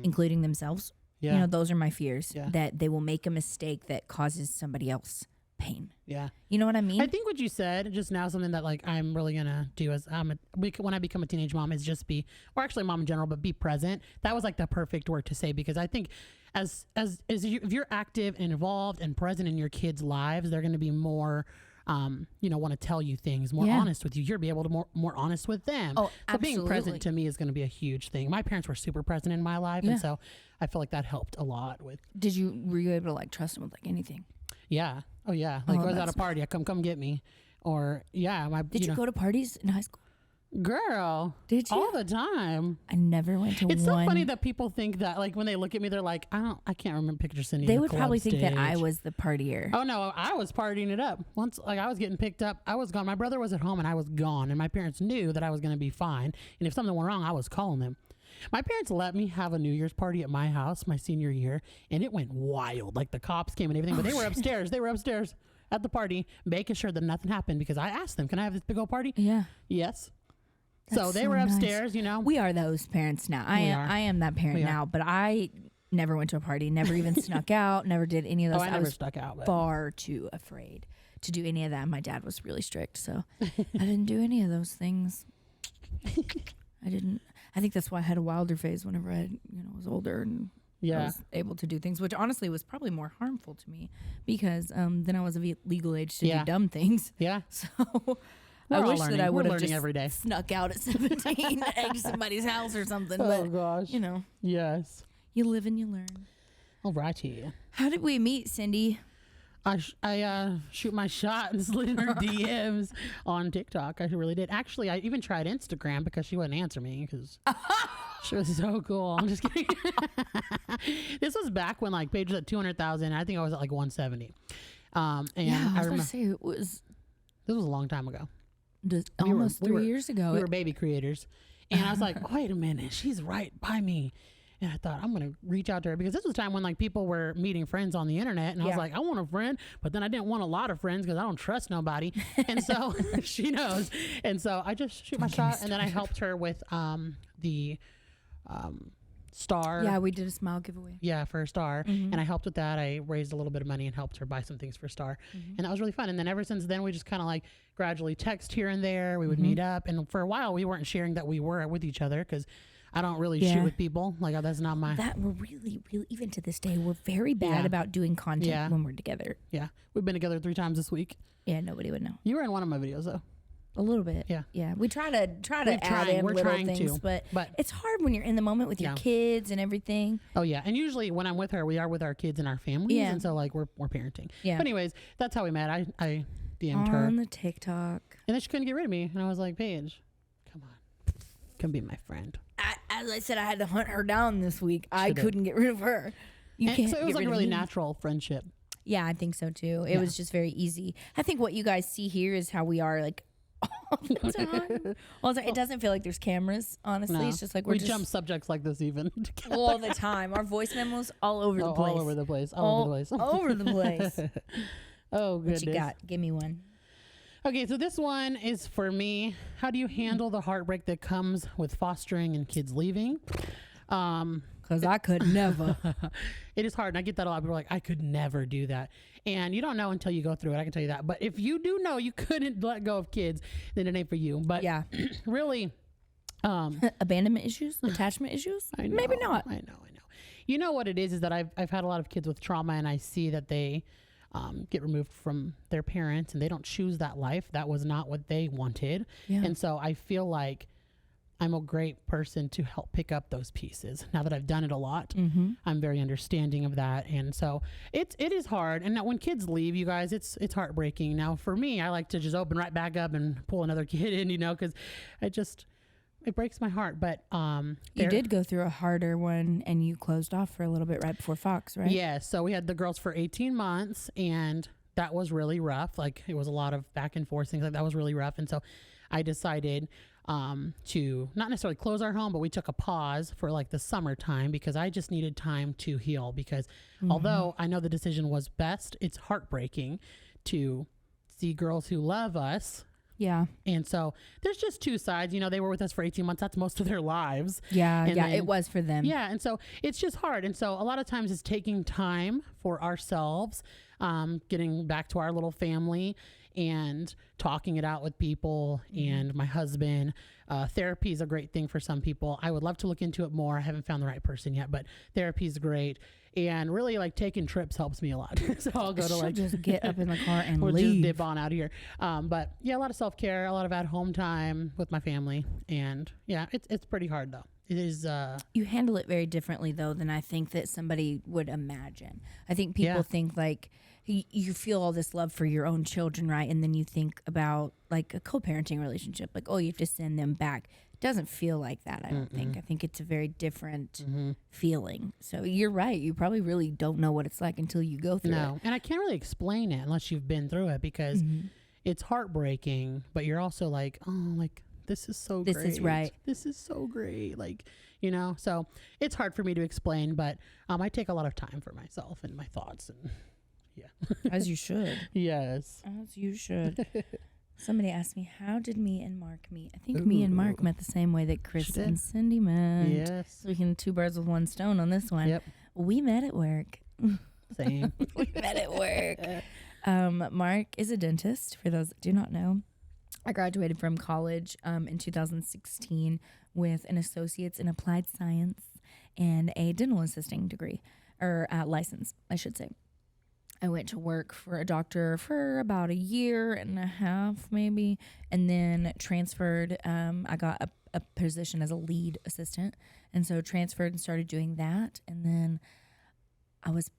including themselves. Yeah. You know, those are my fears, that they will make a mistake that causes somebody else pain. Yeah. You know what I mean? I think what you said just now, something that like I'm really gonna do as when I become a teenage mom is just be, or actually mom in general, but be present. That was like the perfect word to say, because I think if you're active and involved and present in your kids' lives, they're gonna be more you know, want to tell you things, more honest with you. You'll be able to more honest with them. Oh, so being present to me is going to be a huge thing. My parents were super present in my life, and so I feel like that helped a lot with. Were you able to like trust them with like anything? Yeah. Oh yeah. Like, I was at a party, I come get me. Or Did you go to parties in high school? Girl, did you? All the time. I never went to one. It's so funny that people think that, like, when they look at me, they're like, I can't remember picture Cindy. They would probably think that I was the partier. Oh no, I was partying it up. Once, like, I was getting picked up, I was gone. My brother was at home and I was gone, and my parents knew that I was going to be fine. And if something went wrong, I was calling them. My parents let me have a New Year's party at my house my senior year, and it went wild. Like, the cops came and everything, but they were upstairs. They were upstairs at the party, making sure that nothing happened, because I asked them, "Can I have this big old party?" Yeah. Yes. That's so they were upstairs, nice. You know. We are those parents now. I am that parent now, but I never went to a party, never even snuck out, never did any of those. I never stuck out. But far too afraid to do any of that. My dad was really strict, so I didn't do any of those things. I didn't. I think that's why I had a wilder phase whenever I, was older and I was able to do things, which honestly was probably more harmful to me because then I was of legal age to do dumb things. Yeah. So I wish that I would have just every day. snuck out at 17, egged somebody's house or something. Oh but, gosh. Yes. You live and you learn. All righty. How did we meet, Cyndi? I shoot my shot and slid in her DMs on TikTok. I really did. Actually, I even tried Instagram because she wouldn't answer me because she was so cool. I'm just kidding. This was back when like Paige was at 200,000. I think I was at like 170. And Yeah, I was remember going to say it was this was a long time ago. almost 3 years ago. We were baby creators. And I was like, wait a minute, she's right by me. And I thought, I'm going to reach out to her because this was a time when like people were meeting friends on the internet. And I was like, I want a friend, but then I didn't want a lot of friends because I don't trust nobody. And so she knows. And so I just shoot my shot. And then I helped her with the star. Yeah, we did a smile giveaway. Yeah, for a star. And I helped with that. I raised a little bit of money and helped her buy some things for star. And that was really fun. And then ever since then, we just kind of like gradually text here and there. We would meet up. And for a while, we weren't sharing that we were with each other because I don't really shoot with people. Like, that's not my... That we're really, even to this day, we're very bad about doing content when we're together. Yeah. We've been together 3 times this week. Yeah, nobody would know. You were in one of my videos, though. A little bit. Yeah. Yeah. We try to add in little things, but it's hard when you're in the moment with your kids and everything. Oh, yeah. And usually when I'm with her, we are with our kids and our families. And so, like, we're parenting. Yeah. But anyways, that's how we met. I DM'd her. On the TikTok. And then she couldn't get rid of me. And I was like, Paige, come on. Come be my friend. As I said, I had to hunt her down this week. I couldn't get rid of her. So it was like a really natural friendship. Yeah, I think so too. It was just very easy. I think what you guys see here is how we are like all the time. It doesn't feel like there's cameras, honestly. No. It's just like we jump subjects like this even together. All the time. Our voice memos all over the place. All over the place. All over the place. Oh, goodness. What you got? Give me one. Okay, so this one is for me. How do you handle the heartbreak that comes with fostering and kids leaving? Because I could never. It is hard. And I get that a lot. People are like, I could never do that. And you don't know until you go through it. I can tell you that. But if you do know you couldn't let go of kids, then it ain't for you. But yeah, really. Abandonment issues? Attachment issues? I know, maybe not. I know. You know what it is that I've had a lot of kids with trauma, and I see that they get removed from their parents and they don't choose that life. That was not what they wanted. Yeah. And so I feel like I'm a great person to help pick up those pieces. Now that I've done it a lot, I'm very understanding of that. And so it is hard. And now when kids leave, you guys, it's heartbreaking. Now for me, I like to just open right back up and pull another kid in, because it breaks my heart. But you did go through a harder one and you closed off for a little bit right before Fox, right? Yeah. So we had the girls for 18 months and that was really rough. Like it was a lot of back and forth things like that was really rough. And so I decided to not necessarily close our home, but we took a pause for like the summertime because I just needed time to heal because although I know the decision was best, it's heartbreaking to see girls who love us. Yeah. And so there's just 2 sides, they were with us for 18 months. That's most of their lives. Yeah. And then, it was for them. Yeah. And so it's just hard. And so a lot of times it's taking time for ourselves, getting back to our little family and talking it out with people and my husband. Therapy is a great thing for some people. I would love to look into it more. I haven't found the right person yet, but therapy is great. And really like taking trips helps me a lot. So I'll go to just get up in the car and we'll leave. Just dip on out of here. But yeah, a lot of self-care, a lot of at-home time with my family. And yeah, it's pretty hard though. It is. You handle it very differently though than I think that somebody would imagine. I think people think like you feel all this love for your own children, right? And then you think about like a co-parenting relationship, like, oh, you have to send them back. It doesn't feel like that, I don't think. I think it's a very different feeling. So you're right. You probably really don't know what it's like until you go through it. No, and I can't really explain it unless you've been through it because it's heartbreaking, but you're also like, oh, like, this is so great. This is right. This is so great. Like, so it's hard for me to explain, but I take a lot of time for myself and my thoughts and As you should. Yes. As you should. Somebody asked me, how did me and Mark meet? I think me and Mark met the same way that Chris and Cindy met. Yes. So we can 2 birds with 1 stone on this one. Yep. We met at work. Same. We met at work. Mark is a dentist, for those that do not know. I graduated from college in 2016 with an associate's in applied science and a dental assisting degree, or license, I should say. I went to work for a doctor for about 1.5 years, maybe, and then transferred. I got a position as a lead assistant, and so transferred and started doing that. And then I was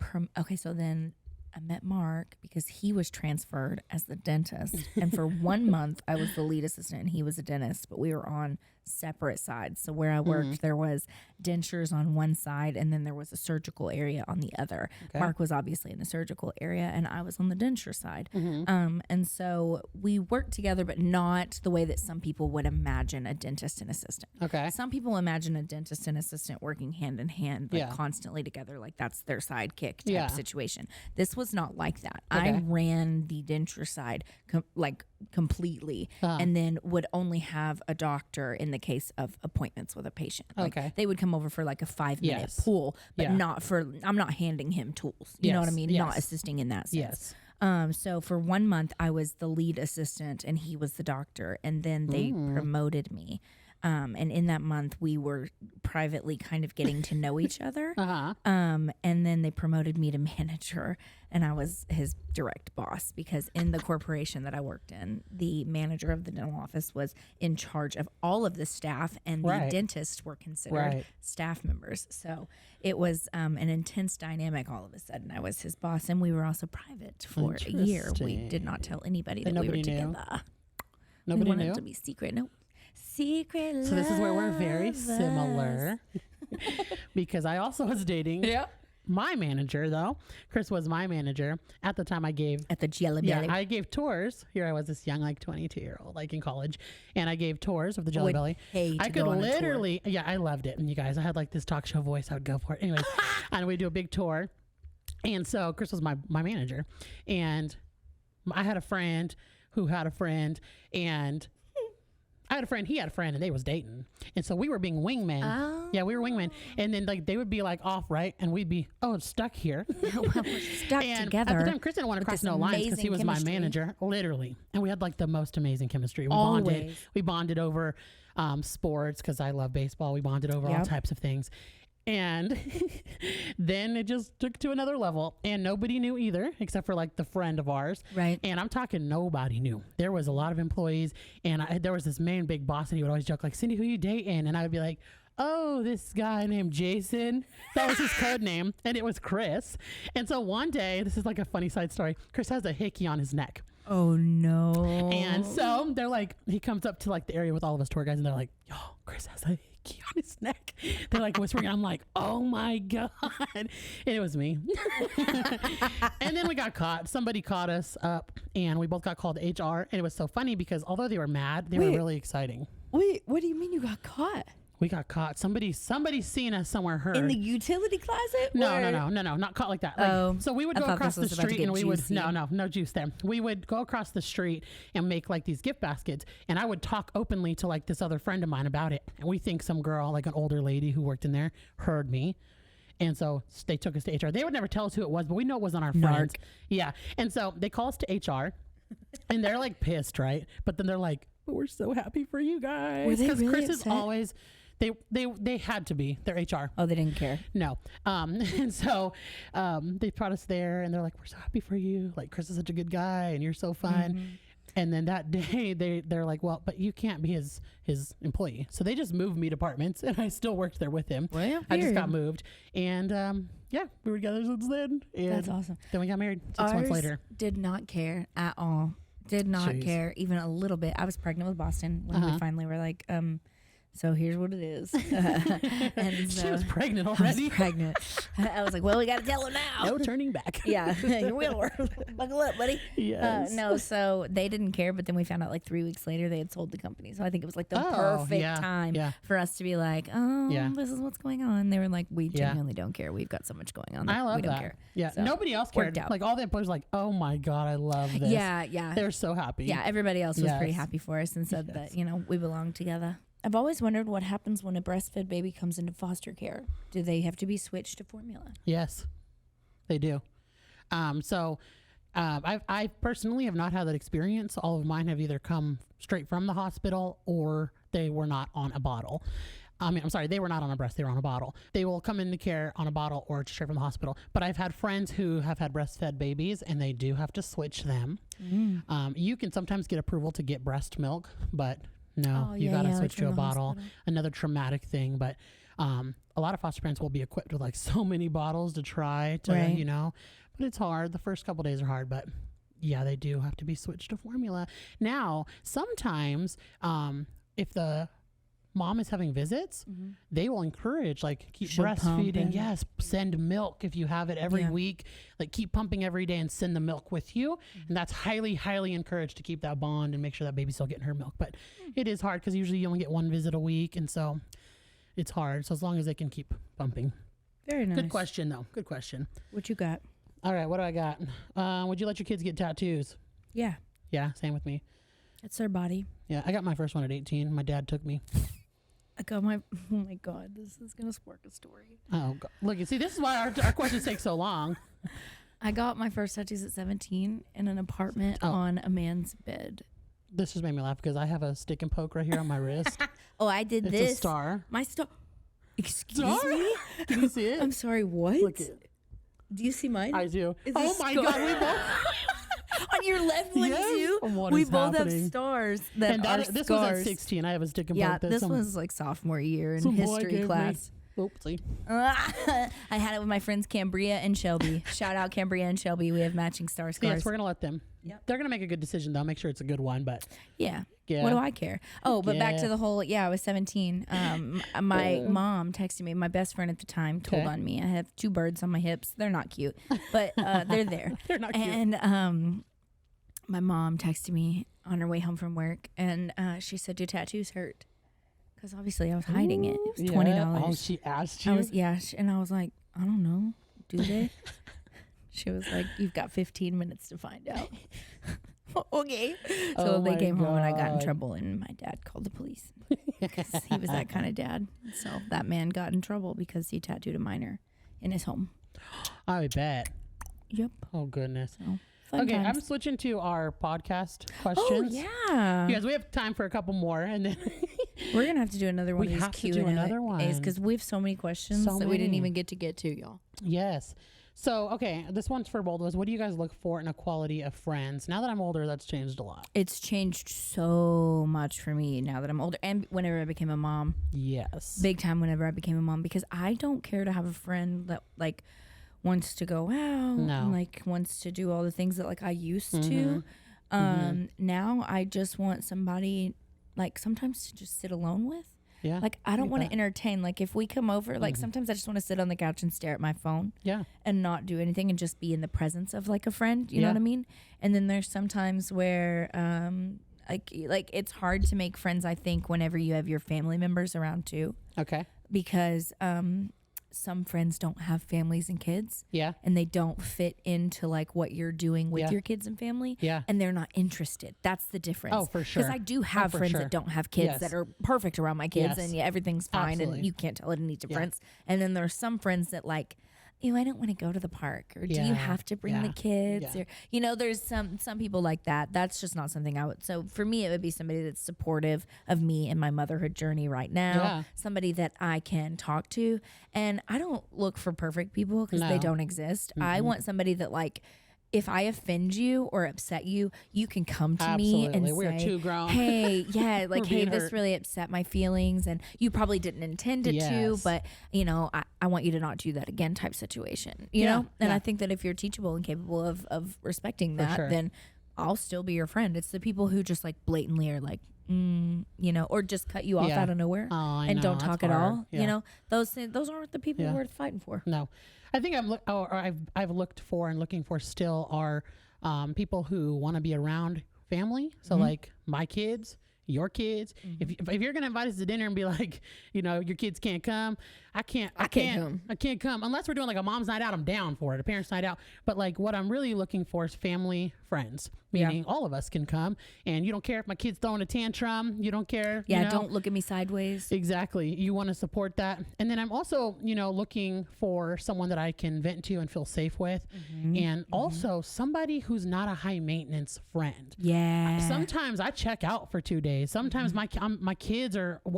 so then I met Mark because he was transferred as the dentist. And for 1 month, I was the lead assistant and he was a dentist, but we were on separate sides. So where I worked, there was dentures on one side and then there was a surgical area on the other. Okay. Mark was obviously in the surgical area and I was on the denture side. And so we worked together, but not the way that some people would imagine a dentist and assistant. Okay. Some people imagine a dentist and assistant working hand in hand, like constantly together, like that's their sidekick type situation. This was not like that. Okay. I ran the denture side completely and then would only have a doctor in the case of appointments with a patient. Like they would come over for like a 5-minute pull, but not for, I'm not handing him tools. You know what I mean? Not assisting in that sense. So for 1 month I was the lead assistant and he was the doctor, and then they promoted me. And in that month we were privately kind of getting to know each other. And then they promoted me to manager and I was his direct boss, because in the corporation that I worked in, the manager of the dental office was in charge of all of the staff, and the dentists were considered staff members. So it was an intense dynamic all of a sudden. I was his boss, and we were also private for a year. We did not tell anybody that we were together. Nobody we wanted knew? it to be secret. Nope. Secret love. So this is where we're very similar because I also was dating my manager, though. Chris was my manager. At the time I gave... At the Jelly Belly. I gave tours. Here I was, this young, like 22-year-old, like in college. And I gave tours of the Jelly Belly. I could literally... Yeah, I loved it. And you guys, I had like this talk show voice. I would go for it. Anyways, and we'd do a big tour. And so Chris was my manager. And I had a friend who had a friend, and... I had a friend, he had a friend, and they was dating. And so we were being wingmen. Oh. Yeah, we were wingmen. And then like they would be like off, right? And we'd be, stuck here. Well, we're stuck and together. At the time, Chris didn't want to cross no lines because he was my manager, literally. And we had like the most amazing chemistry. We bonded. We bonded over sports because I love baseball. We bonded over all types of things. And then it just took to another level, and nobody knew either, except for like the friend of ours. Right. And I'm talking nobody knew. There was a lot of employees, and there was this main big boss, and he would always joke like, "Cindy, who you dating?" And I would be like, "Oh, this guy named Jason." That was his code name, and it was Chris. And so one day, this is like a funny side story, Chris has a hickey on his neck. Oh no. And so they're like, he comes up to like the area with all of us tour guides, and they're like, "Yo, Chris has a hickey on his neck." They're like whispering. I'm like, "Oh my God." And it was me. And then we got caught. Somebody caught us up, and we both got called to HR. And it was so funny because although they were mad, they were really exciting. Wait, what do you mean you got caught? We got caught. Somebody seen us somewhere, heard. In the utility closet? No, not caught like that. Like, so we would go across the street and we would, no juice there. We would go across the street and make like these gift baskets. And I would talk openly to like this other friend of mine about it. And we think some girl, like an older lady who worked in there, heard me. And so they took us to HR. They would never tell us who it was, but we know it wasn't our friends. Yeah. And so they call us to HR and they're like pissed, right? But then they're like, "But we're so happy for you guys." Were they really Chris upset? is always... They had to be. They're HR. Oh, they didn't care. No. And so they brought us there, and they're like, "We're so happy for you. Like, Chris is such a good guy, and you're so fun." And then that day, they're like, "Well, but you can't be his employee." So they just moved me departments, and I still worked there with him. Well, I just got moved, and we were together since then. And that's awesome. Then we got married 6 months later. Did not care at all. Did not care even a little bit. I was pregnant with Boston when we finally were like, so here's what it is. And she was pregnant already. I was pregnant. I was like, well, we got to tell him now. No turning back. Yeah. Here we are. Buckle up, buddy. Yes. No, so they didn't care, but then we found out like 3 weeks later they had sold the company. So I think it was like the perfect time for us to be like, this is what's going on. They were like, we genuinely don't care. We've got so much going on. I love we don't that. care. Yeah. So, nobody else cared. Like all the employees were like, "Oh my God, I love this." Yeah. They're so happy. Yeah. Everybody else was pretty happy for us and said that, we belong together. I've always wondered what happens when a breastfed baby comes into foster care. Do they have to be switched to formula? Yes, they do. I personally have not had that experience. All of mine have either come straight from the hospital or they were not on a bottle. They were not on a breast, they were on a bottle. They will come into care on a bottle or straight from the hospital. But I've had friends who have had breastfed babies and they do have to switch them. You can sometimes get approval to get breast milk, but No, Oh, you yeah, gotta yeah, like switch from to a the bottle. hospital. Another traumatic thing, but a lot of foster parents will be equipped with like so many bottles to try to, Right. you know, but it's hard. The first couple days are hard, but yeah, they do have to be switched to formula. Now, sometimes if the mom is having visits, they will encourage like keep She'll pump breastfeeding. and- Yes, send milk if you have it every Yeah. week. Like keep pumping every day and send the milk with you. And that's highly, highly encouraged to keep that bond and make sure that baby's still getting her milk. But it is hard because usually you only get one visit a week, and so it's hard. So as long as they can keep pumping. Very nice. Good question though. Good question. What you got? All right, what do I got? Would you let your kids get tattoos? Yeah, Yeah, same with me. it's their body. Yeah, I got my first one at 18. My dad took me. I got my. Oh my god, this is gonna spark a story. Oh, God. Look, you see, this is why our questions take so long. I got my first tattoos at 17 in an apartment Oh. on a man's bed. This just made me laugh because I have a stick and poke right here on my wrist. Oh, I did It's this. a star. My star. Excuse Star? me. Can you see it? I'm sorry. What? Look it. Do you see mine? I do. Is Oh this my scar- God, we both. On your left one Yes. too. What We is both happening? have stars that And are this scars. was at 16. I have a stick and Yeah, poke. this was like sophomore year in some boy history gave me. class. Oopsie. I had it with my friends Cambria and Shelby. Shout out Cambria and Shelby. We have matching star scars. Yes, we're going to let them. Yep. They're going to make a good decision, though. Make sure it's a good one. But Yeah. Yeah. What do I care? Oh, but back Yeah. to the whole, I was 17. My mom texted me. My best friend at the time told Okay. on me. I have 2 birds on my hips. They're not cute, but they're there. They're not cute. And my mom texted me on her way home from work, and she said, "Do tattoos hurt?" Because obviously I was hiding it. It was $20. Yeah. Oh, she asked you? I was and I was like, I don't know. Do they? She was like, "You've got 15 minutes to find out." Okay. So Oh they my came home and I got in God. trouble, and my dad called the police because he was that kind of dad. So that man got in trouble because he tattooed a minor in his home. I bet. Yep. Oh, goodness. So fun Okay, I'm times. switching to our podcast Oh questions. yeah. You guys, we have time for a couple more, and then We're gonna have to do another one We of these have to Q do and another one. because we have so many questions So that we didn't many. even get to y'all. yes. So, okay, this one's for both of us. What do you guys look for in a quality of friends? Now that I'm older, that's changed a lot. It's changed so much for me now that I'm older, and whenever I became a mom. Yes. Big time whenever I became a mom, because I don't care to have a friend that like wants to go out No. and like wants to do all the things that like I used Mm-hmm. to. Now I just want somebody like sometimes to just sit alone with. Yeah. Like I don't get want to that. entertain. Like if we come over, like sometimes I just want to sit on the couch and stare at my phone Yeah. and not do anything and just be in the presence of like a friend. You know Yeah. what I mean? And then there's sometimes where like it's hard to make friends, I think, whenever you have your family members around too, Okay. because some friends don't have families and kids, Yeah. and they don't fit into like what you're doing with Yeah. your kids and family. Yeah. And they're not interested. That's the difference. Oh, for Because sure. I do have for friends sure. that don't have kids Yes. that are perfect around my kids, Yes. and everything's fine, Absolutely. and you can't tell any difference. And then there's some friends that like, ew, I don't want to go to the park, or do Yeah. you have to bring the Yeah. kids, Yeah. or there's some people like that. That's just not something I would. So for me, it would be somebody that's supportive of me and my motherhood journey right now. Yeah. Somebody that I can talk to, and I don't look for perfect people because they No. don't exist. I want somebody that like, if I offend you or upset you, you can come to me and Absolutely. We're say, too grown. hey, yeah, like, We're hey, being this hurt. really upset my feelings, and you probably didn't intend it to, Yes. but I want you to not do that again type situation, you Yeah, know? And yeah. I think that if you're teachable and capable of respecting For that, sure. then I'll still be your friend. It's the people who just like blatantly are like, or just cut you off Yeah. out of nowhere Oh, I and know. don't That's talk at hard. all. Yeah. Those aren't the people Yeah. worth fighting for. No, I think I've looked for and looking for still are people who want to be around family. So like my kids, your kids. If you're gonna invite us to dinner and be like, your kids can't come, I can't come unless we're doing like a mom's night out. I'm down for it, a parents' night out. But like what I'm really looking for is family, friends, meaning all of us can come. And you don't care if my kid's throwing a tantrum. You don't care. Yeah, don't look at me sideways. Exactly. You want to support that. And then I'm also, looking for someone that I can vent to and feel safe with. And also somebody who's not a high maintenance friend. Yeah. Sometimes I check out for 2 days. Sometimes my kids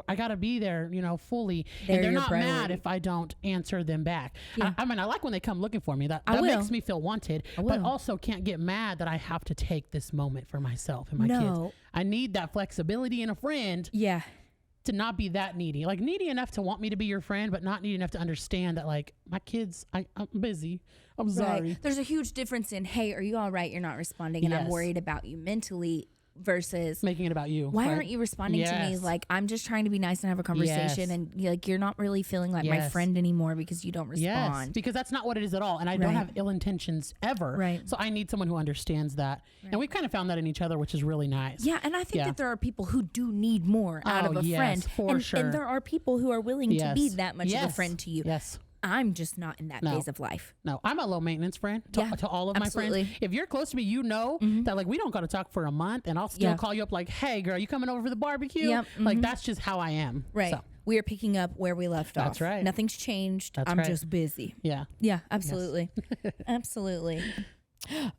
I got to be there, fully. They're and they're your not mad priority. if I don't answer them back. Yeah. I mean, I like when they come looking for me. That I will. makes me feel wanted, but will. also can't get mad that I have to take take this moment for myself and my kids. I need that flexibility in a friend. Yeah. To not be that needy, like needy enough to want me to be your friend, but not needy enough to understand that like my kids, I'm busy. I'm sorry. Right. There's a huge difference in, hey, are you all right? You're not responding, and I'm worried about you mentally, versus making it about you. Why aren't you responding to me? Like, I'm just trying to be nice and have a conversation, and like you're not really feeling like my friend anymore because you don't respond. Yes, because that's not what it is at all. And I don't have ill intentions ever. Right. So I need someone who understands that. Right. And we've kind of found that in each other, which is really nice. Yeah, and I think that there are people who do need more out of a friend. For sure. And there are people who are willing to be that much of a friend to you. Yes. I'm just not in that phase of life. No, I'm a low maintenance friend to all of my friends. If you're close to me, you know that like we don't got to talk for a month, and I'll still call you up like, hey girl, you coming over for the barbecue? Yep. Like that's just how I am. Right. So. We are picking up where we left off. That's right. Nothing's changed. I'm just busy. Yeah. Yeah, absolutely. Yes. Absolutely.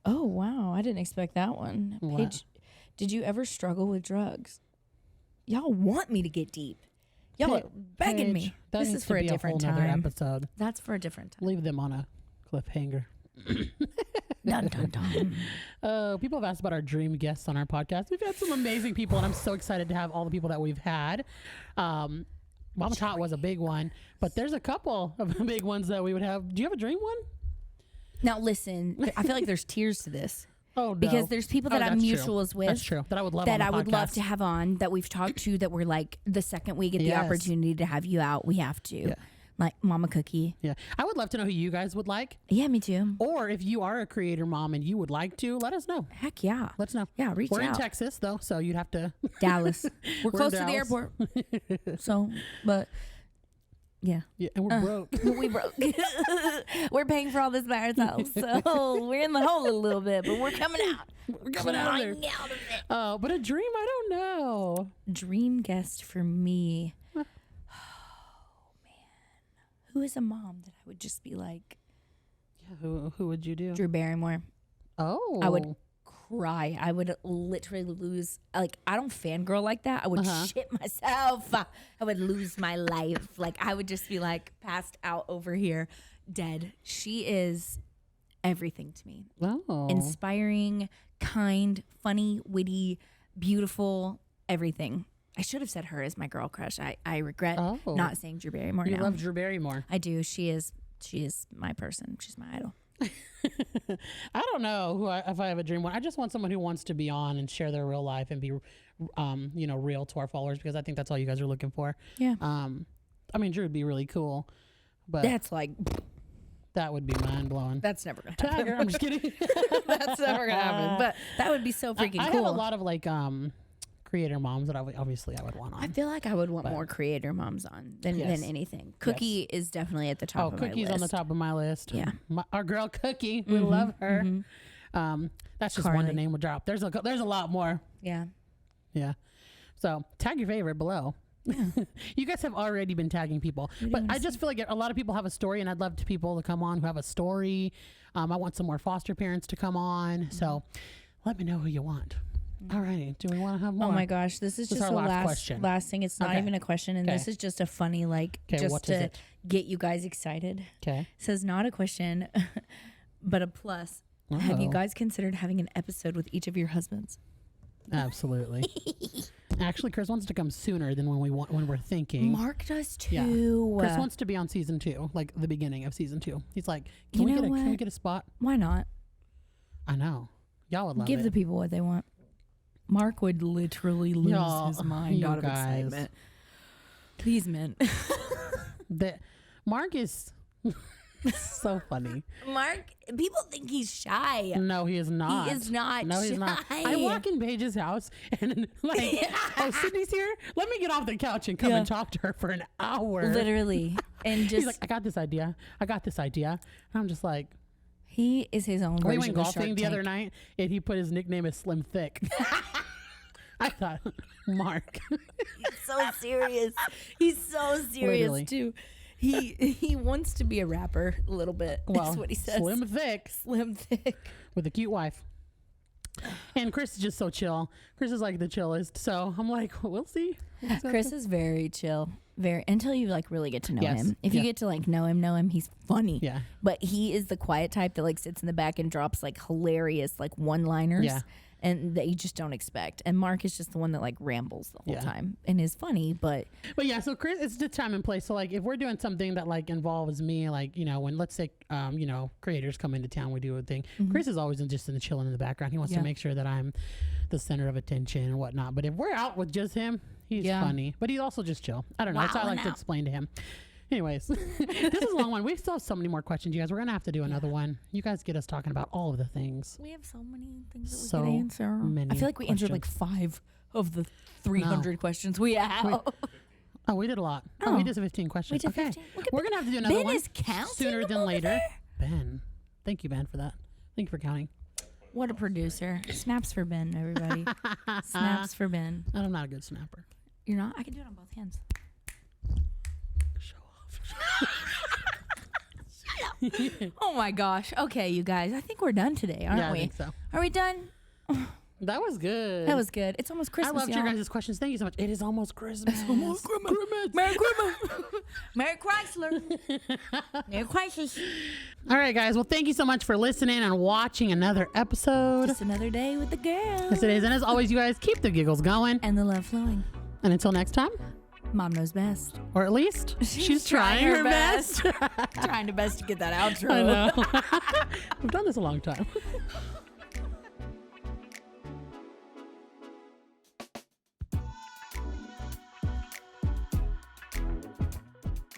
Oh, wow. I didn't expect that one. Paige, did you ever struggle with drugs? Y'all want me to get deep. Y'all are begging me. This is for a different time. Episode. That's for a different time. Leave them on a cliffhanger. Dun, dun, dun. People have asked about our dream guests on our podcast. We've had some amazing people, and I'm so excited to have all the people that we've had. Mama Tot was a big one, but there's a couple of big ones that we would have. Do you have a dream one? Now listen, I feel like there's tears to this. Oh, no. Because there's people that I'm mutuals with. That's true. That I would love to have on, that we've talked to, that we're like, the second we get the opportunity to have you out, we have to. Yeah. Like Mama Cookie. Yeah. I would love to know who you guys would like. Yeah, me too. Or if you are a creator mom and you would like to, let us know. Heck yeah. Let's know. Yeah, reach out. We're in Texas though, so you'd have to. Dallas. We're close to the airport. So, but. Yeah. Yeah, and we're broke. We broke. We're paying for all this by ourselves. So we're in the hole a little bit, but we're coming out. We're coming out of it. Oh, but a dream, I don't know. Dream guest for me. Oh, man. Who is a mom that I would just be like? Yeah, who would you do? Drew Barrymore. Oh. I would cry. I would literally lose, like, I don't fangirl like that. I would shit myself. I would lose my life. Like, I would just be like passed out over here, dead. She is everything to me. Oh. Inspiring, kind, funny, witty, beautiful, everything. I should have said her as my girl crush. I regret not saying Drew Barrymore. You love Drew Barrymore. I do. She is my person. She's my idol. I don't know if I have a dream one. I just want someone who wants to be on and share their real life and be, real to our followers, because I think that's all you guys are looking for. Yeah. I mean, Drew would be really cool, but that's like, that would be mind blowing. That's never gonna happen. Tiger, I'm just kidding. That's never gonna happen. But that would be so freaking cool. I have a lot of like creator moms that I would want on. I feel like I would want more creator moms on than anything. Cookie is definitely at the top of my list. Cookie's on the top of my list. Yeah. Our girl Cookie, we love her. That's just one the name will drop. There's a lot more. Yeah. Yeah. So tag your favorite below. Yeah. You guys have already been tagging people, but I just feel like a lot of people have a story, and I'd love people to come on who have a story. I want some more foster parents to come on. So let me know who you want. All right. Do we want to have more? Oh my gosh, this is just our last thing. It's not even a question, and this is just a funny just to get you guys excited. Okay. It says not a question, but a plus. Oh. Have you guys considered having an episode with each of your husbands? Absolutely. Actually, Chris wants to come sooner than when we're thinking. Mark does too. Yeah. Chris wants to be on season 2, like the beginning of season 2. He's like, can we get a spot? Why not? I know. Y'all would love it. Give the people what they want. Mark would literally lose his mind out of excitement. These men. Mark is so funny. Mark, people think he's shy. No, he is not. He is not. No, he's not. I walk in Paige's house and like, oh, Cindy's here. Let me get off the couch and come and talk to her for an hour. Literally, and just he's like, I got this idea. And I'm just like. He is his own version. We went golfing the other night, and he put his nickname as Slim Thick. I thought, Mark. He's so serious. He's so serious too. He wants to be a rapper a little bit. Well, that's what he says. Slim Thick with a cute wife. And Chris is just so chill. Chris is like the chillest. So I'm like, we'll see. Chris is very chill. Very, until you like really get to know him. If you get to like know him, he's funny. Yeah. But he is the quiet type that like sits in the back and drops like hilarious like one-liners. Yeah. and that you just don't expect. And Mark is just the one that like rambles the whole Yeah. time and is funny, but yeah, so Chris, it's the time and place. So like, if we're doing something that like involves me, like, you know, when let's say, you know, creators come into town, we do a thing. Chris is always just in the chilling in the background. He wants to make sure that I'm the center of attention and whatnot. But if we're out with just him, he's funny, but he's also just chill. I don't know. That's how I like to explain to him. Anyways, this is a long one. We still have so many more questions, you guys. We're going to have to do another one. You guys get us talking about all of the things. we have so many things that we So can answer. many I feel like we answered like questions. 5 of the 300 questions we have. Oh, we did a lot. Oh, we did 15 questions. We did Okay. 15. Look at We're going to have to do another Ben one is counting sooner them than over later. there. Ben. Thank you, Ben, for that. Thank you for counting. What a producer. Snaps for Ben, everybody. Snaps for Ben. I'm not a good snapper. You're not? I can do it on both hands. Show off. Oh my gosh. Okay, you guys. I think we're done today, aren't Yeah, we? I think so. Are we done? That was good. That was good. It's almost Christmas. I loved y'all. your guys' questions. Thank you so much. It is almost Christmas. It's almost Christmas. Merry Christmas. Merry Chrysler. Merry Chrysler. All right, guys. Well, thank you so much for listening and watching another episode. Just another day with the girls. Yes, it is. And as always, you guys keep the giggles going. And the love flowing. And until next time, Mom knows best. or at least she's trying her best. Trying her best to get that outro. I know. We've done this a long time.